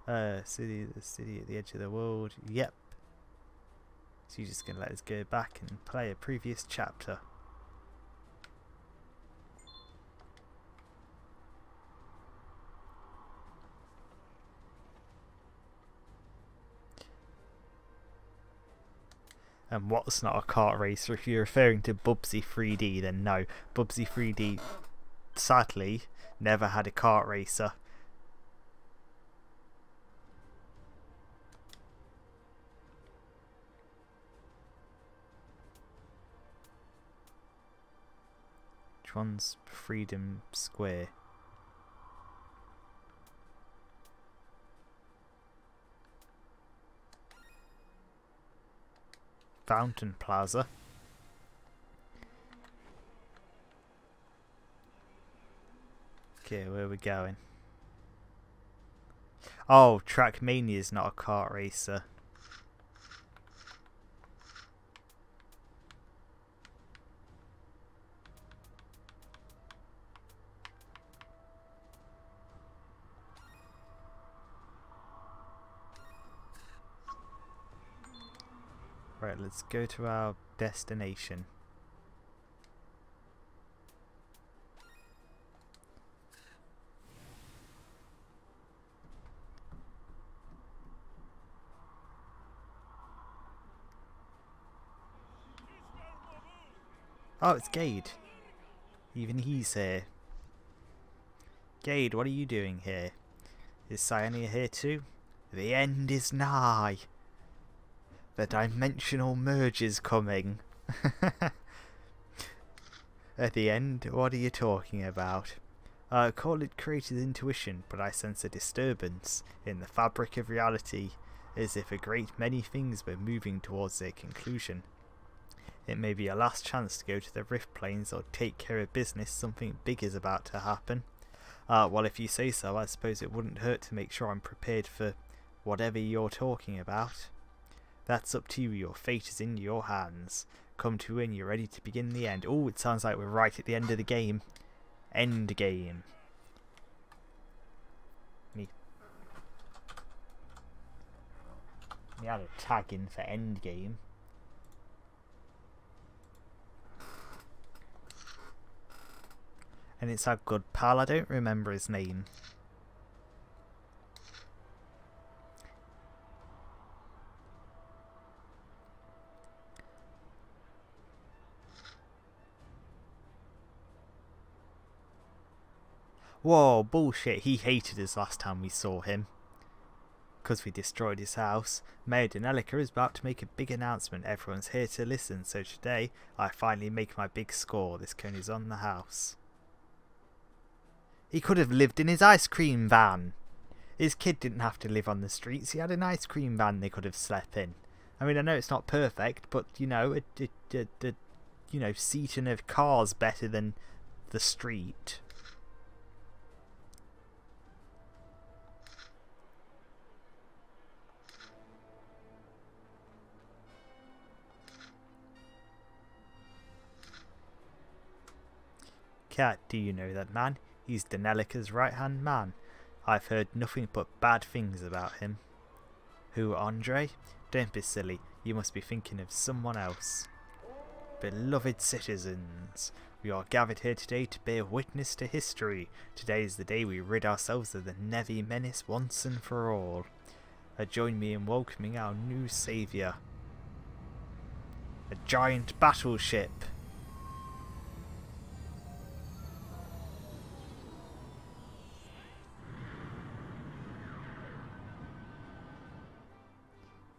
The city at the edge of the world. Yep. So you're just going to let us go back and play a previous chapter. And what's not a kart racer? If you're referring to Bubsy 3D, then no. Bubsy 3D, sadly, never had a kart racer. Which one's Freedom Square? Fountain Plaza. Okay, where are we going? Oh, Trackmania is not a kart racer. Right, let's go to our destination. Oh, it's Gade. Even he's here. Gade, what are you doing here? Is Cyanea here too? The end is nigh. The dimensional merge is coming. At the end? What are you talking about? Call it creative intuition, but I sense a disturbance in the fabric of reality, as if a great many things were moving towards their conclusion. It may be a last chance to go to the Rift Plains or take care of business. Something big is about to happen. Well, if you say so, I suppose it wouldn't hurt to make sure I'm prepared for whatever you're talking about. That's up to you. Your fate is in your hands. Come to when you're ready to begin the end. Oh, it sounds like we're right at the end of the game. End game. Me had a tag in for end game. And it's our good pal. I don't remember his name. Whoa, bullshit. He hated us last time we saw him. because we destroyed his house. Mayor Denelica is about to make a big announcement. Everyone's here to listen, so today I finally make my big score. This cone is on the house. He could have lived in his ice cream van. His kid didn't have to live on the streets. He had an ice cream van they could have slept in. I mean, I know it's not perfect, but you know, seating a car's better than the street. Cat, do you know that man? He's Denelica's right-hand man. I've heard nothing but bad things about him. Who, Andre? Don't be silly. You must be thinking of someone else. Beloved citizens, we are gathered here today to bear witness to history. Today is the day we rid ourselves of the Nevi menace once and for all. Join me in welcoming our new saviour. A giant battleship.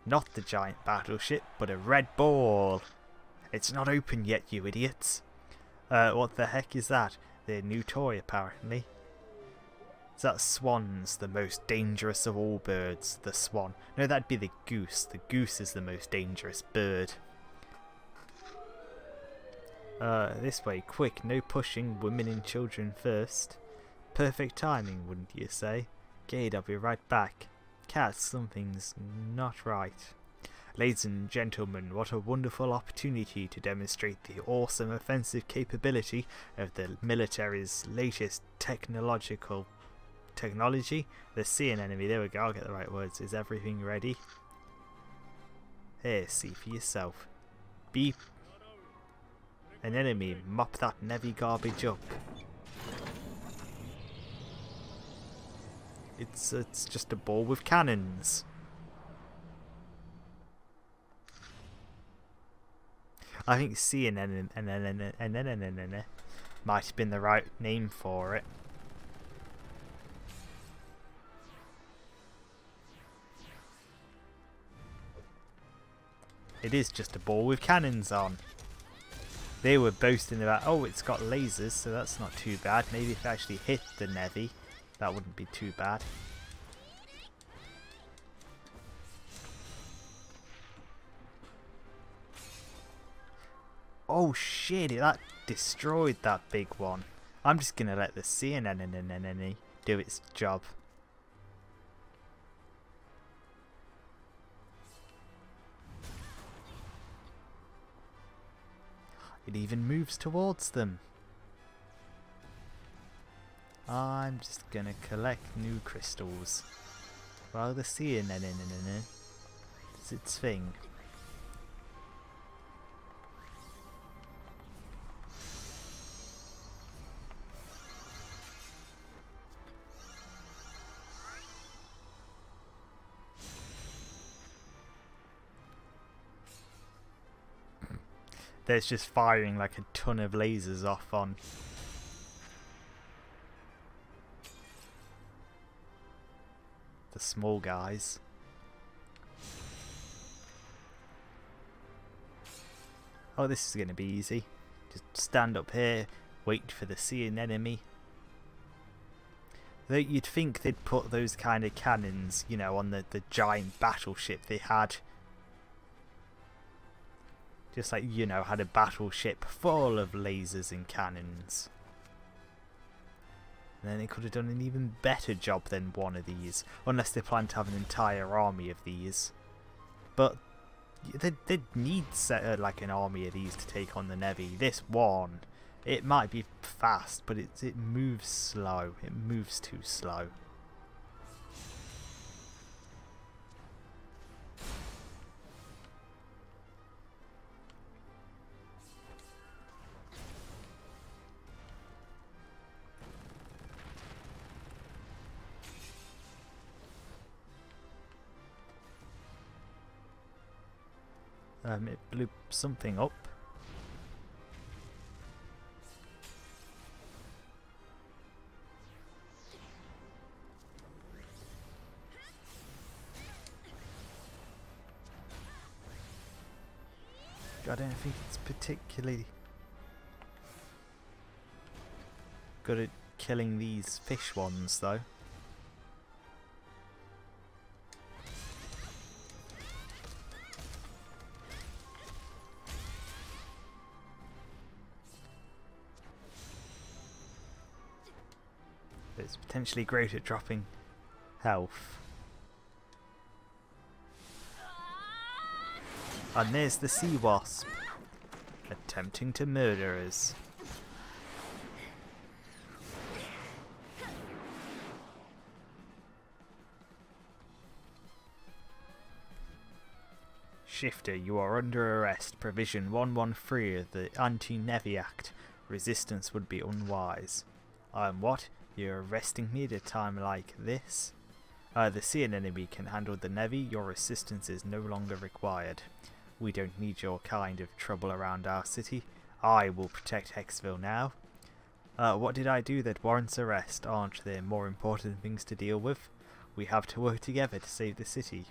Not the giant battleship, but a red ball. It's not open yet, you idiots. What the heck is that? Their new toy, apparently. Is that swans, the most dangerous of all birds? The swan. No, that'd be the goose. The goose is the most dangerous bird. This way, quick, no pushing, women and children first. Perfect timing, wouldn't you say? Gade, I'll be right back. Cat, something's not right. Ladies and gentlemen, what a wonderful opportunity to demonstrate the awesome offensive capability of the military's latest technology. The seeing enemy, there we go, I'll get the right words. Is everything ready? Here, see for yourself. Beep. An enemy, mop that Nevi garbage up. It's just a ball with cannons. I think CNN might have been the right name for it. It is just a ball with cannons on. They were boasting about, oh, it's got lasers, so that's not too bad. Maybe if it actually hit the Nevi, that wouldn't be too bad. Oh shit, that destroyed that big one. I'm just gonna let the CNN do its job. It even moves towards them. I'm just gonna collect new crystals while the CNN does its thing. There's just firing like a ton of lasers off on the small guys. Oh, this is going to be easy. Just stand up here, wait for the seeing enemy. Though you'd think they'd put those kind of cannons, you know, on the giant battleship they had. Just like, you know, had a battleship full of lasers and cannons. And then they could have done an even better job than one of these. Unless they plan to have an entire army of these. But they'd need like an army of these to take on the Nevi. This one, it might be fast, but it moves slow. It moves too slow. It blew something up. I don't think it's particularly good at killing these fish ones though. It's potentially great at dropping health. And there's the sea wasp, attempting to murder us. Shifter, you are under arrest. Provision 113 of the Anti-Navy Act. Resistance would be unwise. What? You're arresting me at a time like this? The sea enemy can handle the Navy. Your assistance is no longer required. We don't need your kind of trouble around our city. I will protect Hexville now. What did I do that warrants arrest? Aren't there more important things to deal with? We have to work together to save the city.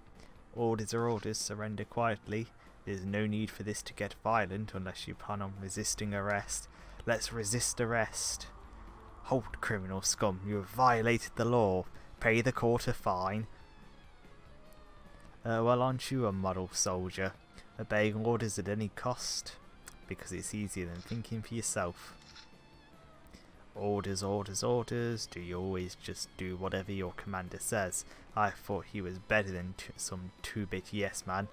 Orders are orders. Surrender quietly. There's no need for this to get violent unless you plan on resisting arrest. Let's resist arrest. Halt, criminal scum. You have violated the law. Pay the court a fine. Well, aren't you a model soldier? Obeying orders at any cost? Because it's easier than thinking for yourself. Orders, orders, orders. Do you always just do whatever your commander says? I thought he was better than some two-bit yes man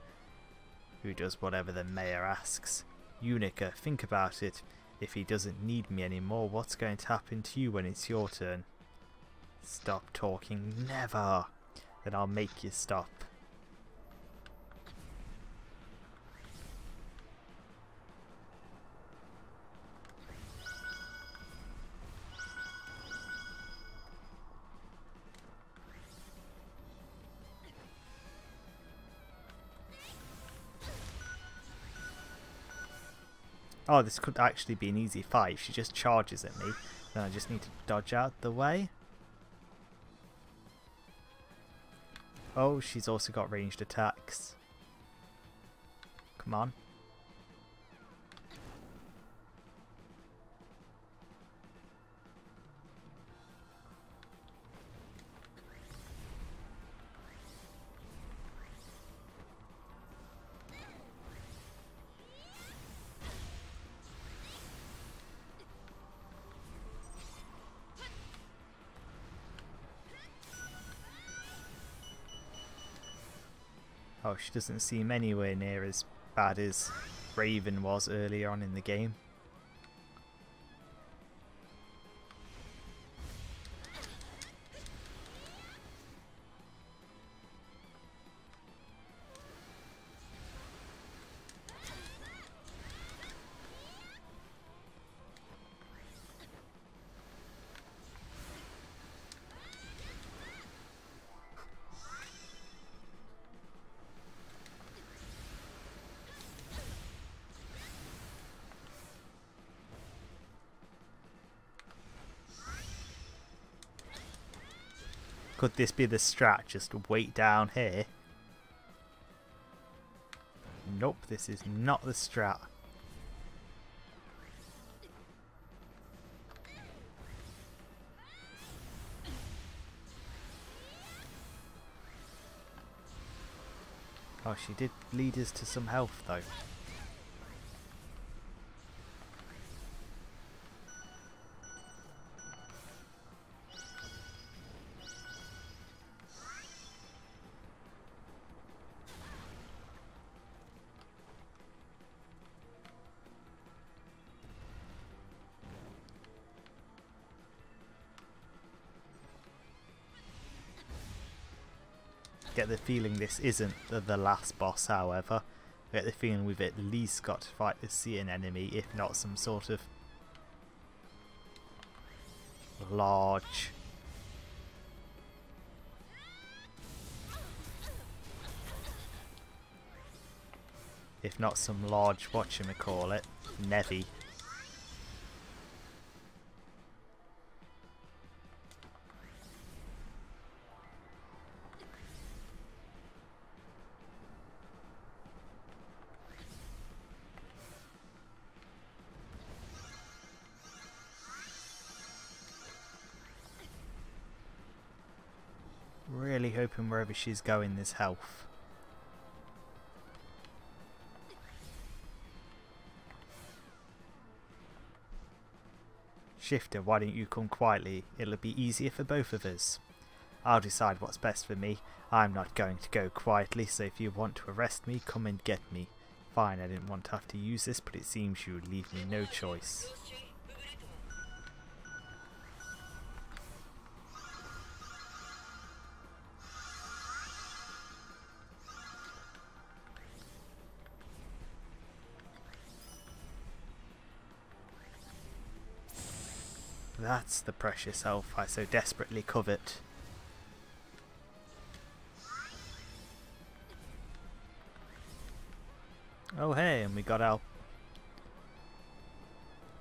who does whatever the mayor asks. Unica, think about it. If he doesn't need me anymore, what's going to happen to you when it's your turn? Stop talking. Never. Then I'll make you stop. Oh, this could actually be an easy fight. She just charges at me. Then I just need to dodge out the way. Oh, she's also got ranged attacks. Come on. Oh, she doesn't seem anywhere near as bad as Raven was earlier on in the game. Could this be the strat? Just wait down here? Nope, this is not the strat. Oh, she did lead us to some health though. Get the feeling this isn't the last boss, however. I get the feeling we've at least got to fight the sea enemy, if not some sort of large whatchamacallit, Nevi. hoping wherever she's going there's health. Shifter, why don't you come quietly? It'll be easier for both of us. I'll decide what's best for me. I'm not going to go quietly, so if you want to arrest me, come and get me. Fine, I didn't want to have to use this, but it seems you would leave me no choice. That's the precious health I so desperately covet. Oh hey, and we got our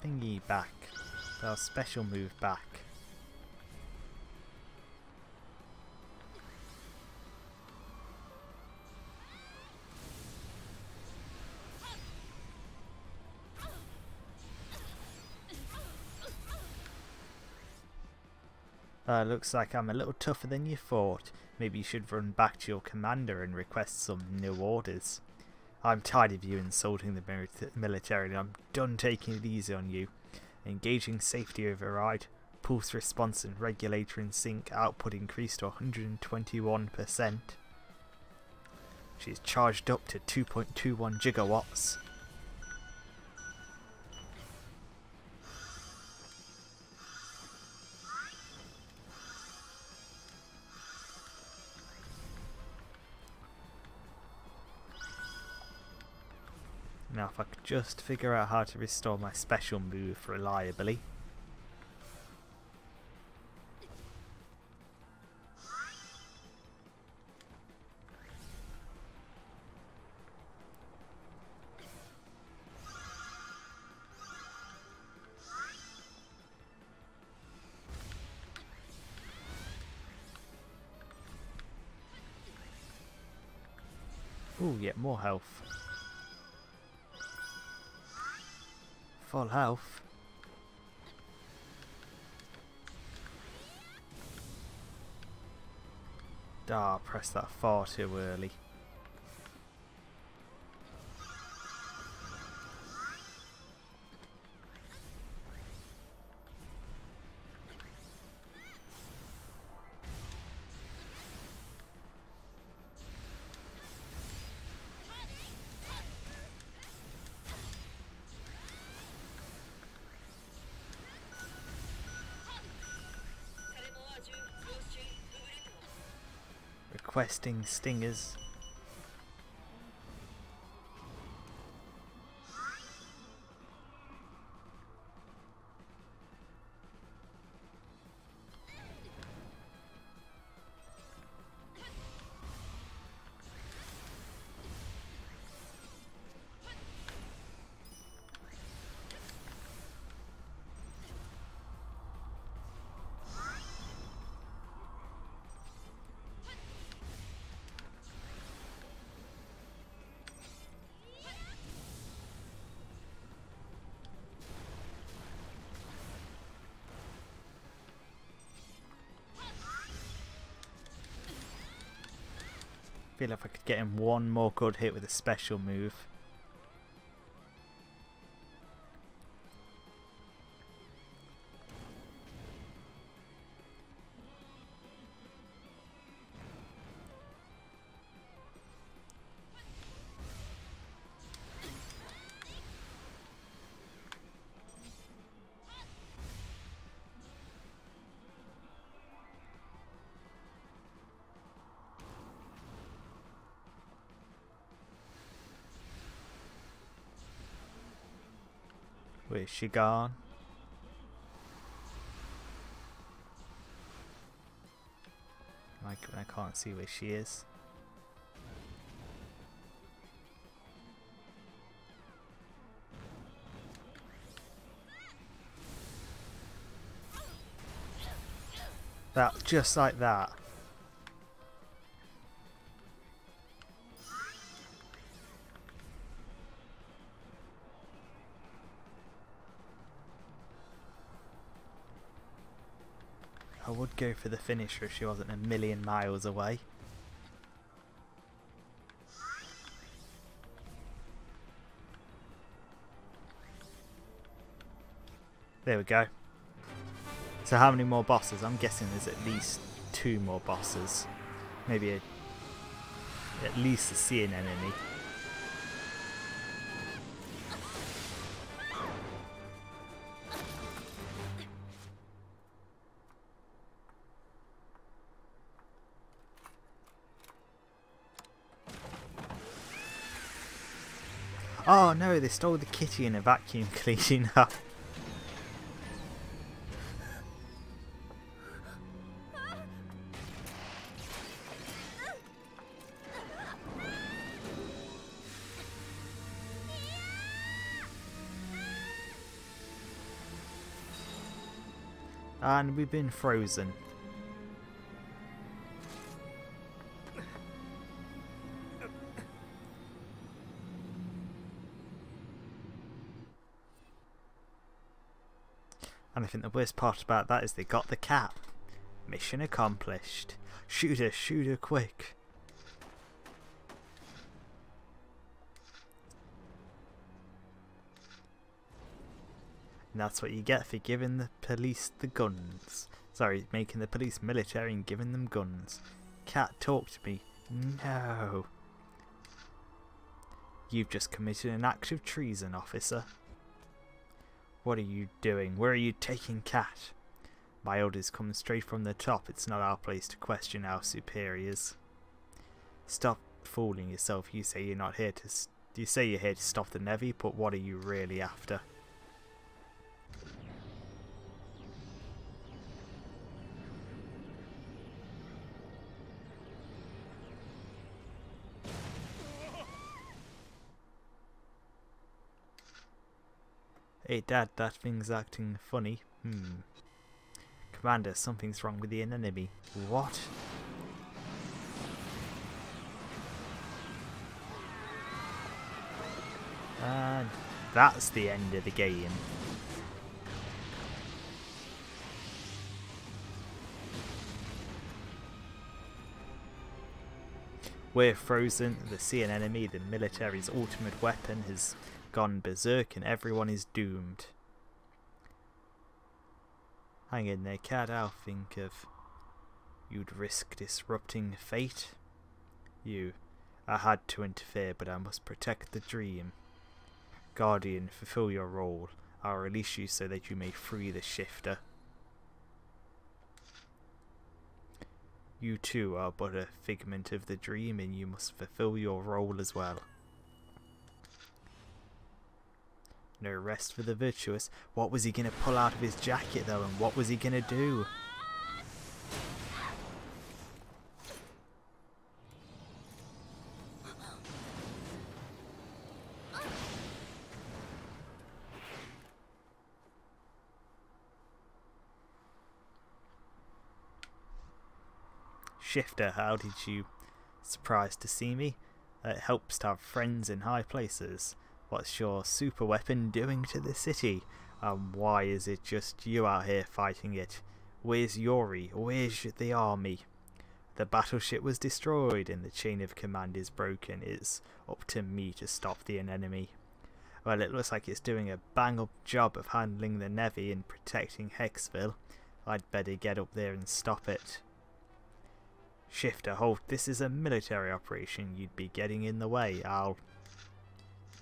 thingy back. Our special move back. Looks like I'm a little tougher than you thought. Maybe you should run back to your commander and request some new orders. I'm tired of you insulting the military and I'm done taking it easy on you. Engaging safety override, pulse response and regulator in sync, output increased to 121%. She's charged up to 2.21 gigawatts. Now if I could just figure out how to restore my special move reliably. Ooh, yet more health. Full health. Ah, pressed that far too early. Requesting stingers. Feel if I could get him one more good hit with a special move. Where's she gone? I can't see where she is. That, just like that. I would go for the finisher if she wasn't a million miles away. There we go. So how many more bosses? I'm guessing there's at least 2 more bosses. Maybe at least a sea enemy. Oh no, they stole the kitty in a vacuum cleaner. And we've been frozen. And I think the worst part about that is they got the cat. Mission accomplished. Shoot her quick. And that's what you get for giving the police the guns. Sorry, making the police military and giving them guns. Cat, talk to me. No. You've just committed an act of treason, officer. What are you doing? Where are you taking Cat? My orders come straight from the top. It's not our place to question our superiors. Stop fooling yourself. You say you're not here to... You say you're here to stop the Navy, but what are you really after? Hey Dad, that thing's acting funny. Commander, something's wrong with the enemy. What? And that's the end of the game. We're frozen, the sea enemy, the military's ultimate weapon, has gone berserk and everyone is doomed. Hang in there, Cat. I'll think of... You'd risk disrupting fate? I had to interfere, but I must protect the dream. Guardian, fulfill your role. I'll release you so that you may free the shifter. You too are but a figment of the dream, and you must fulfill your role as well. No rest for the virtuous. What was he going to pull out of his jacket though, and what was he going to do? Shifter, how did you... Surprised to see me? It helps to have friends in high places. What's your super weapon doing to the city? Why is it just you out here fighting it? Where's Yori? Where's the army? The battleship was destroyed and the chain of command is broken. It's up to me to stop the enemy. Well, it looks like it's doing a bang-up job of handling the Navy and protecting Hexville. I'd better get up there and stop it. Shifter, halt. This is a military operation. You'd be getting in the way. I'll...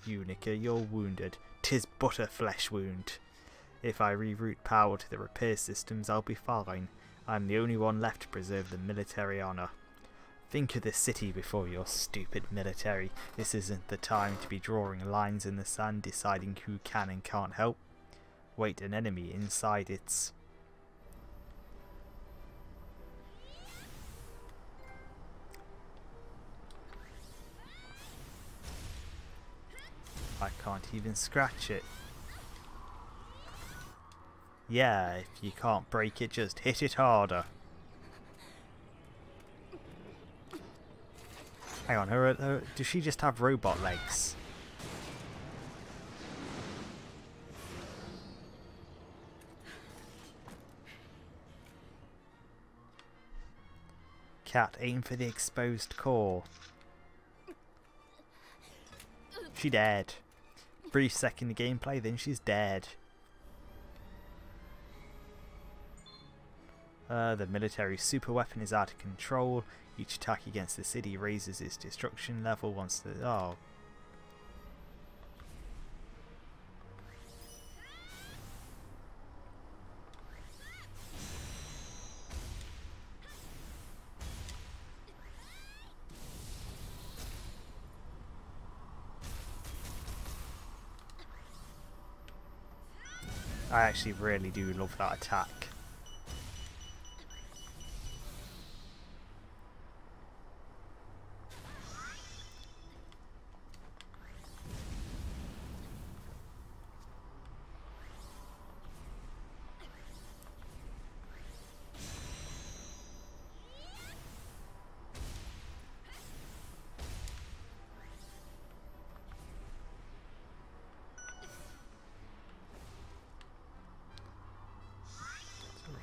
Unica, you're wounded. 'Tis but a flesh wound. If I reroute power to the repair systems, I'll be fine. I'm the only one left to preserve the military honour. Think of the city before your stupid military. This isn't the time to be drawing lines in the sand, deciding who can and can't help. Wait, an enemy inside its... I can't even scratch it. Yeah, if you can't break it, just hit it harder. Hang on, does she just have robot legs? Cat, aim for the exposed core. She dead. Brief second of gameplay, then she's dead. The military super weapon is out of control. Each attack against the city raises its destruction level once the... Oh. I actually really do love that attack.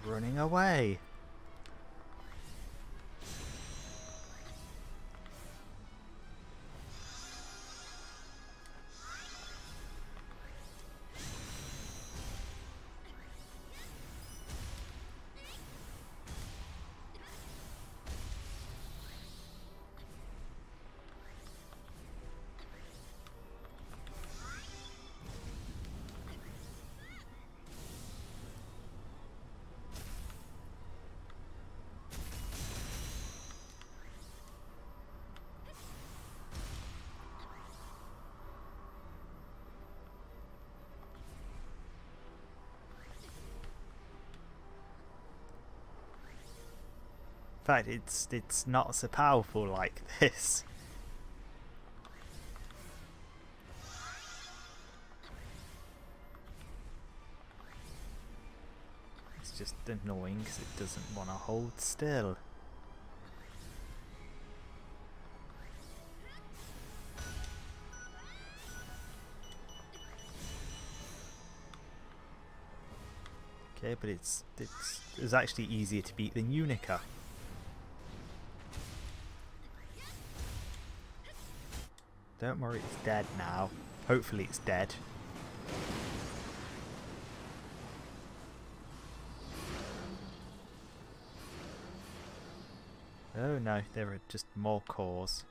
Running away. In fact, it's not so powerful like this. It's just annoying because it doesn't want to hold still. Okay, but it's actually easier to beat than Unica. Don't worry, it's dead now. Hopefully it's dead. Oh no, there are just more cores.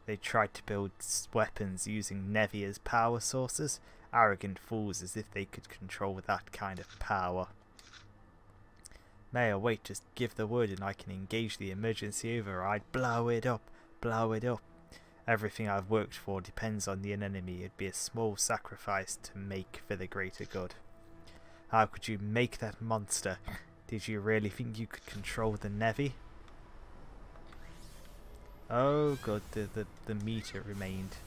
They tried to build weapons using Nevi as power sources. Arrogant fools, as if they could control that kind of power. Mayor, wait, just give the word and I can engage the emergency override. Blow it up, blow it up. Everything I've worked for depends on the enemy. It'd be a small sacrifice to make for the greater good. How could you make that monster? Did you really think you could control the Nevi? Oh good, the meter remained.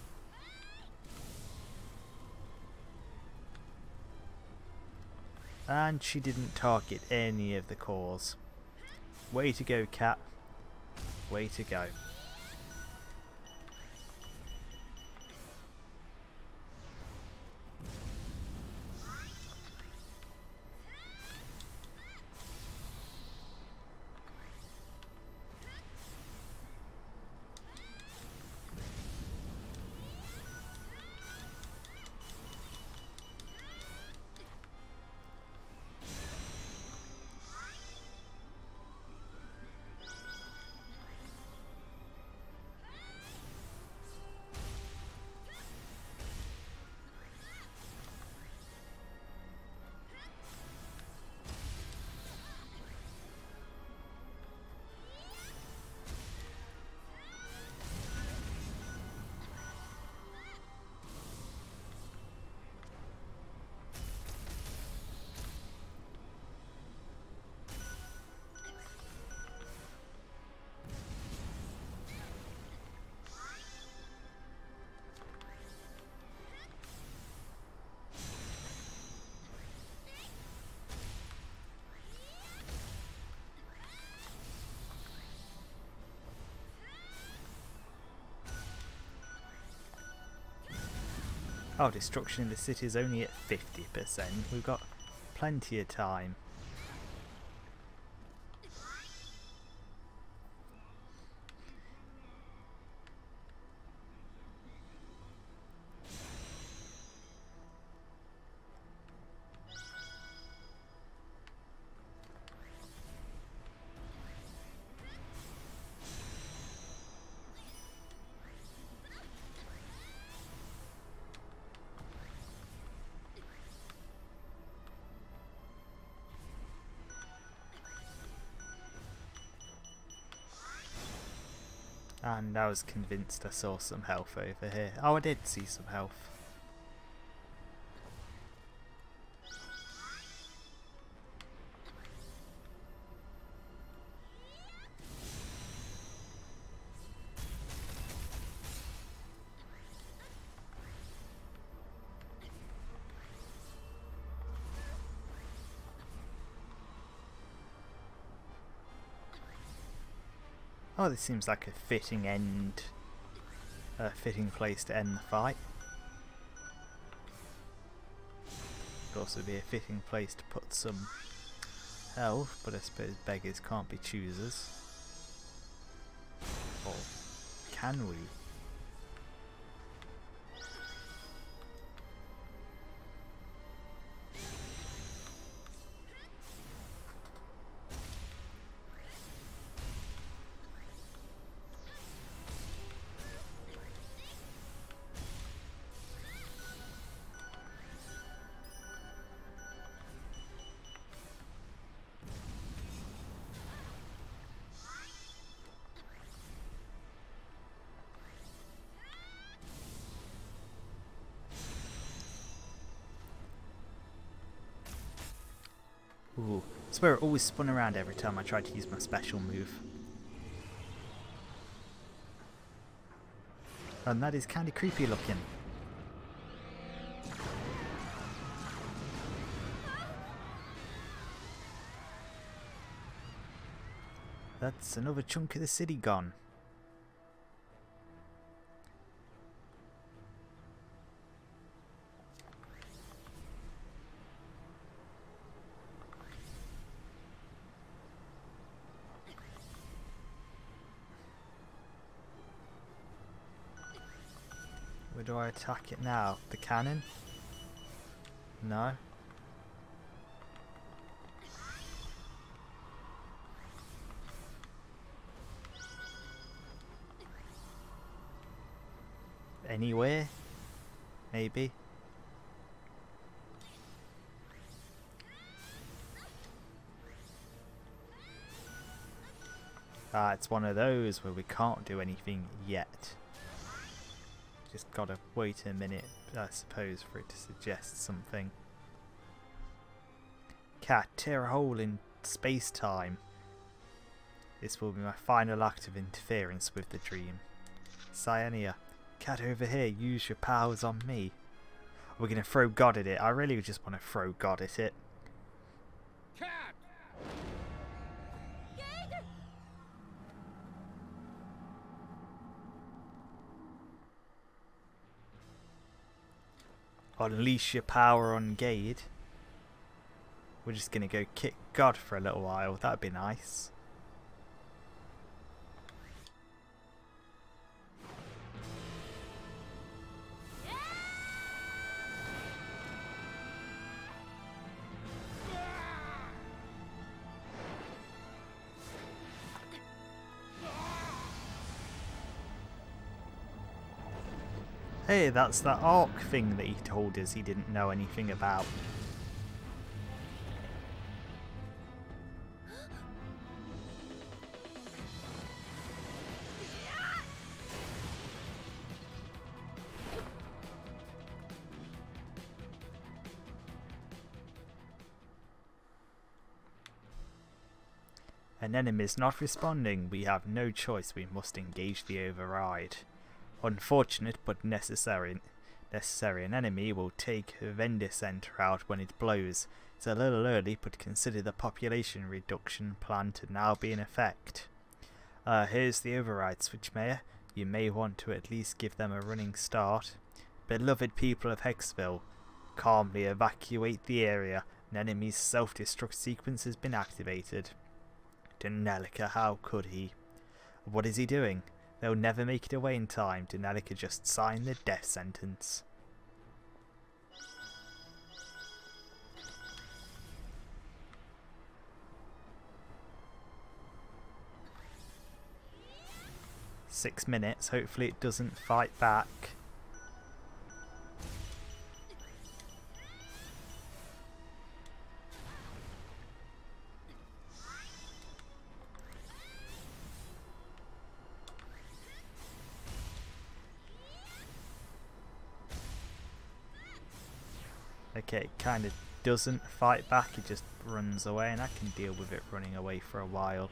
And she didn't target any of the cores. Way to go, Cat. Way to go. Oh, destruction in the city is only at 50%. We've got plenty of time. And I was convinced I saw some health over here. Oh, I did see some health. Oh, this seems like a fitting fitting place to end the fight. Could also be a fitting place to put some health, but I suppose beggars can't be choosers. Or can we? Ooh, I swear it always spun around every time I tried to use my special move. And that is kinda creepy looking. That's another chunk of the city gone. Where do I attack it now? The cannon? No. Anywhere? Maybe? Ah, it's one of those where we can't do anything yet. Just gotta wait a minute, I suppose, for it to suggest something. Cat, tear a hole in space-time. This will be my final act of interference with the dream. Cyanea, cat over here, use your powers on me. We're gonna throw God at it. I really just want to throw God at it. Cat! Unleash your power on Gade. We're just gonna go kick God for a little while. That'd be nice. Hey, that's that arc thing that he told us he didn't know anything about. An enemy is not responding. We have no choice. We must engage the override. Unfortunate but necessary. An enemy will take Vendor Center out when it blows. It's a little early, but consider the population reduction plan to now be in effect. Here's the override switch, Mayor. You may want to at least give them a running start. Beloved people of Hexville, calmly evacuate the area. An enemy's self-destruct sequence has been activated. Denelica, how could he? What is he doing? They'll never make it away in time. Denelica just signed the death sentence. "6 minutes. Hopefully it doesn't fight back. Okay, it kind of doesn't fight back, it just runs away, and I can deal with it running away for a while.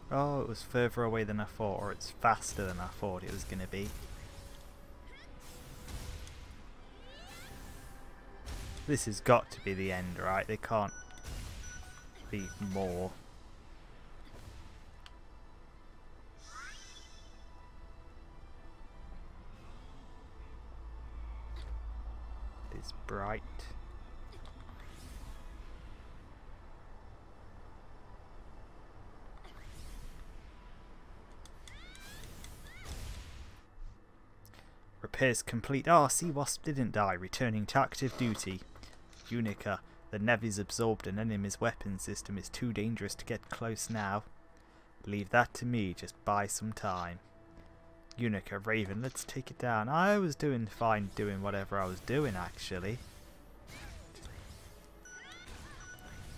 Oh, it was further away than I thought, or it's faster than I thought it was going to be. This has got to be the end, right? There can't be more. It's bright. Repairs complete. Oh, Sea Wasp didn't die. Returning to active duty. Unica, the Nevi's absorbed an enemy's weapon system. Is too dangerous to get close now. Leave that to me. Just buy some time. Unica, Raven, let's take it down. I was doing fine doing whatever I was doing, actually.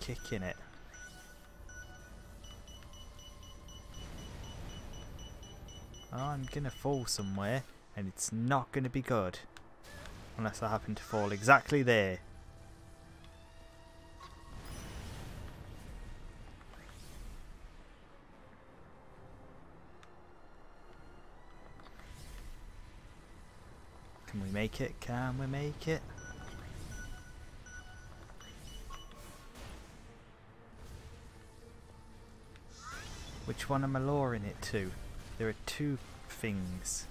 Kicking it. Oh, I'm gonna fall somewhere. And it's not going to be good. Unless I happen to fall exactly there. Can we make it? Can we make it? Which one am I luring it to? There are two things.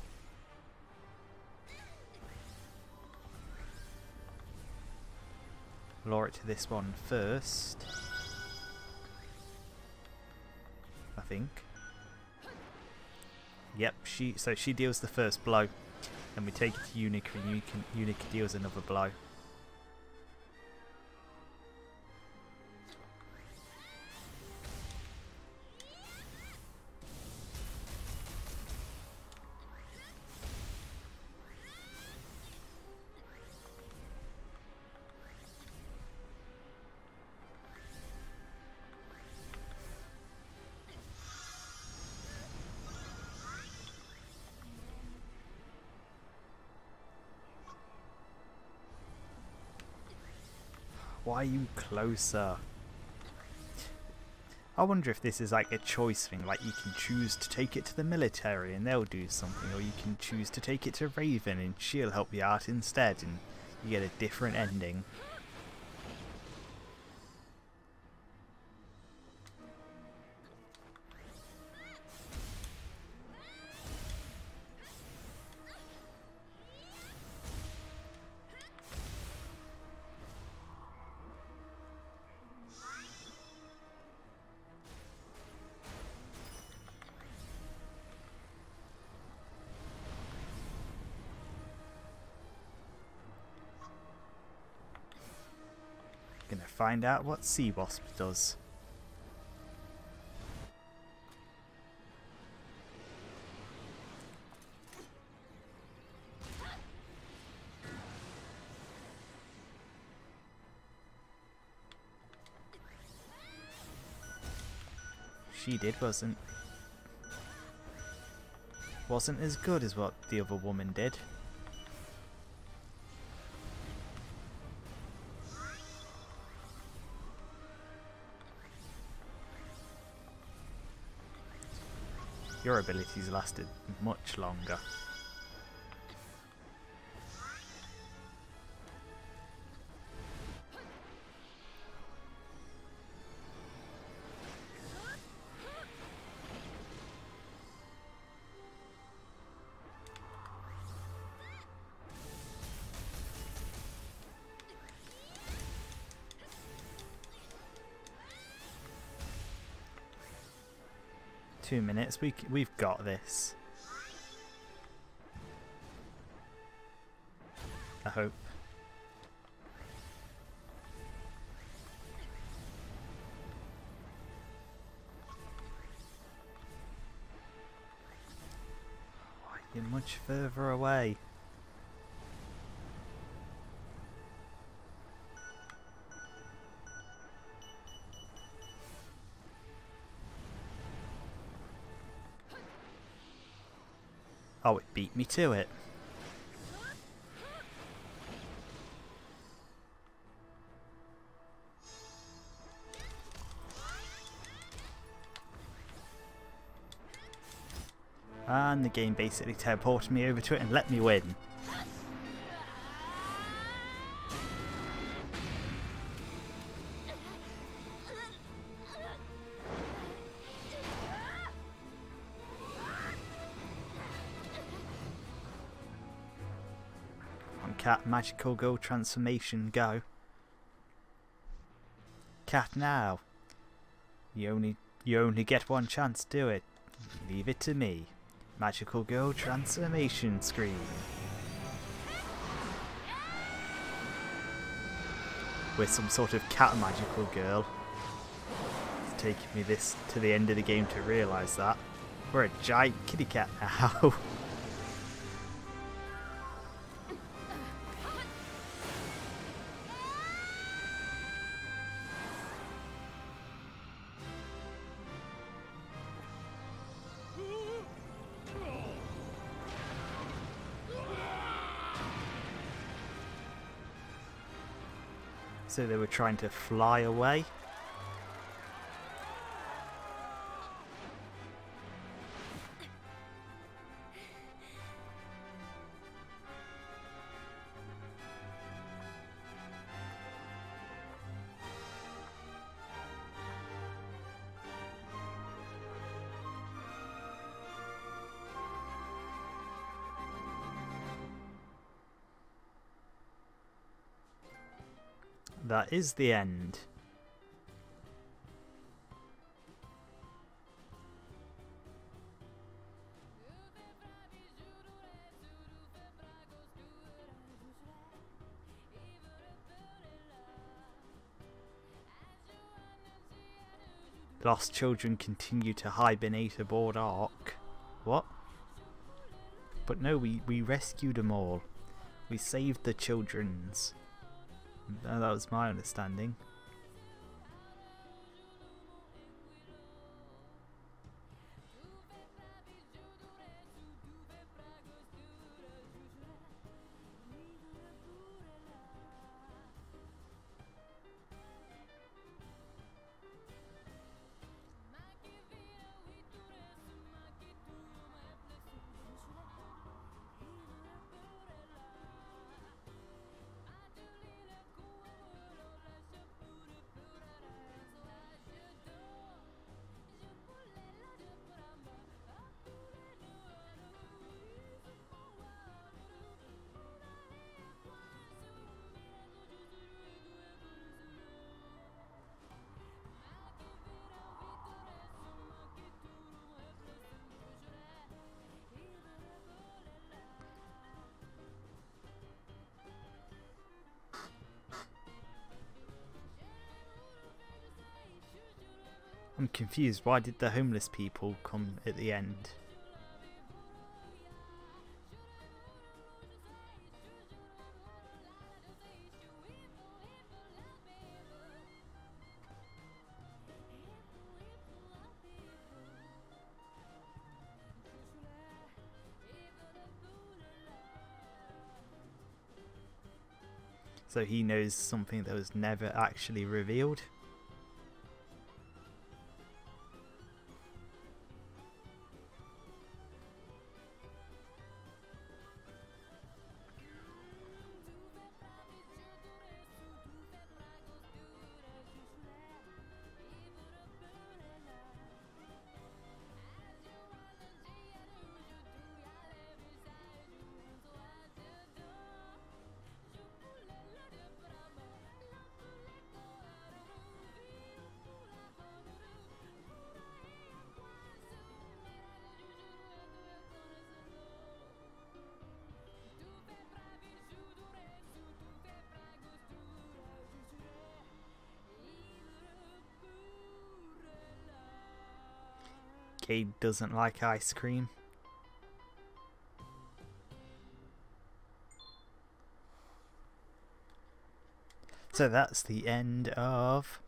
Lure it to this one first, I think. Yep, so she deals the first blow. Then we take it to Unica, and Unica deals another blow. Why are you closer? I wonder if this is like a choice thing, like you can choose to take it to the military and they'll do something, or you can choose to take it to Raven and she'll help you out instead, and you get a different ending. Gonna find out what Sea Wasp does. She did wasn't as good as what the other woman did. Your abilities lasted much longer. Two minutes, we've got this. I hope. Why are you much further away? Oh, it beat me to it. And the game basically teleported me over to it and let me win. On Cat, magical girl transformation, go. Cat now. You only get one chance to do it. Leave it to me. Magical girl transformation screen. With some sort of cat magical girl. It's taking me to the end of the game to realise that. We're a giant kitty cat now. So they were trying to fly away. That is the end. Lost children continue to hibernate aboard Ark. What? But no, we rescued them all. We saved the children's. That was my understanding. I'm confused. Why did the homeless people come at the end? So he knows something that was never actually revealed. Cade doesn't like ice cream. So that's the end of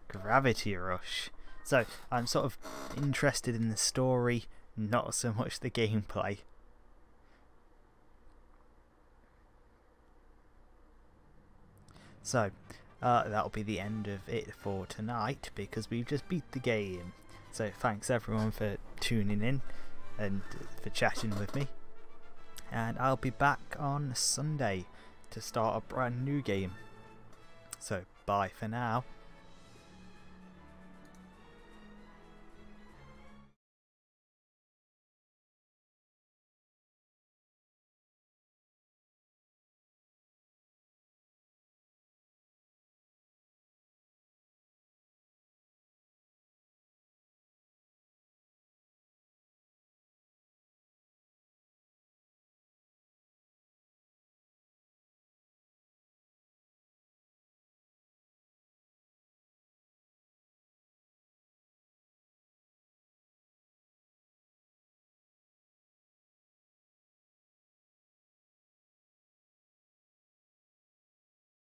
Gravity Rush. So I'm sort of interested in the story, not so much the gameplay. So that'll be the end of it for tonight, because we've just beat the game. So thanks everyone for tuning in and for chatting with me. And I'll be back on Sunday to start a brand new game. So bye for now.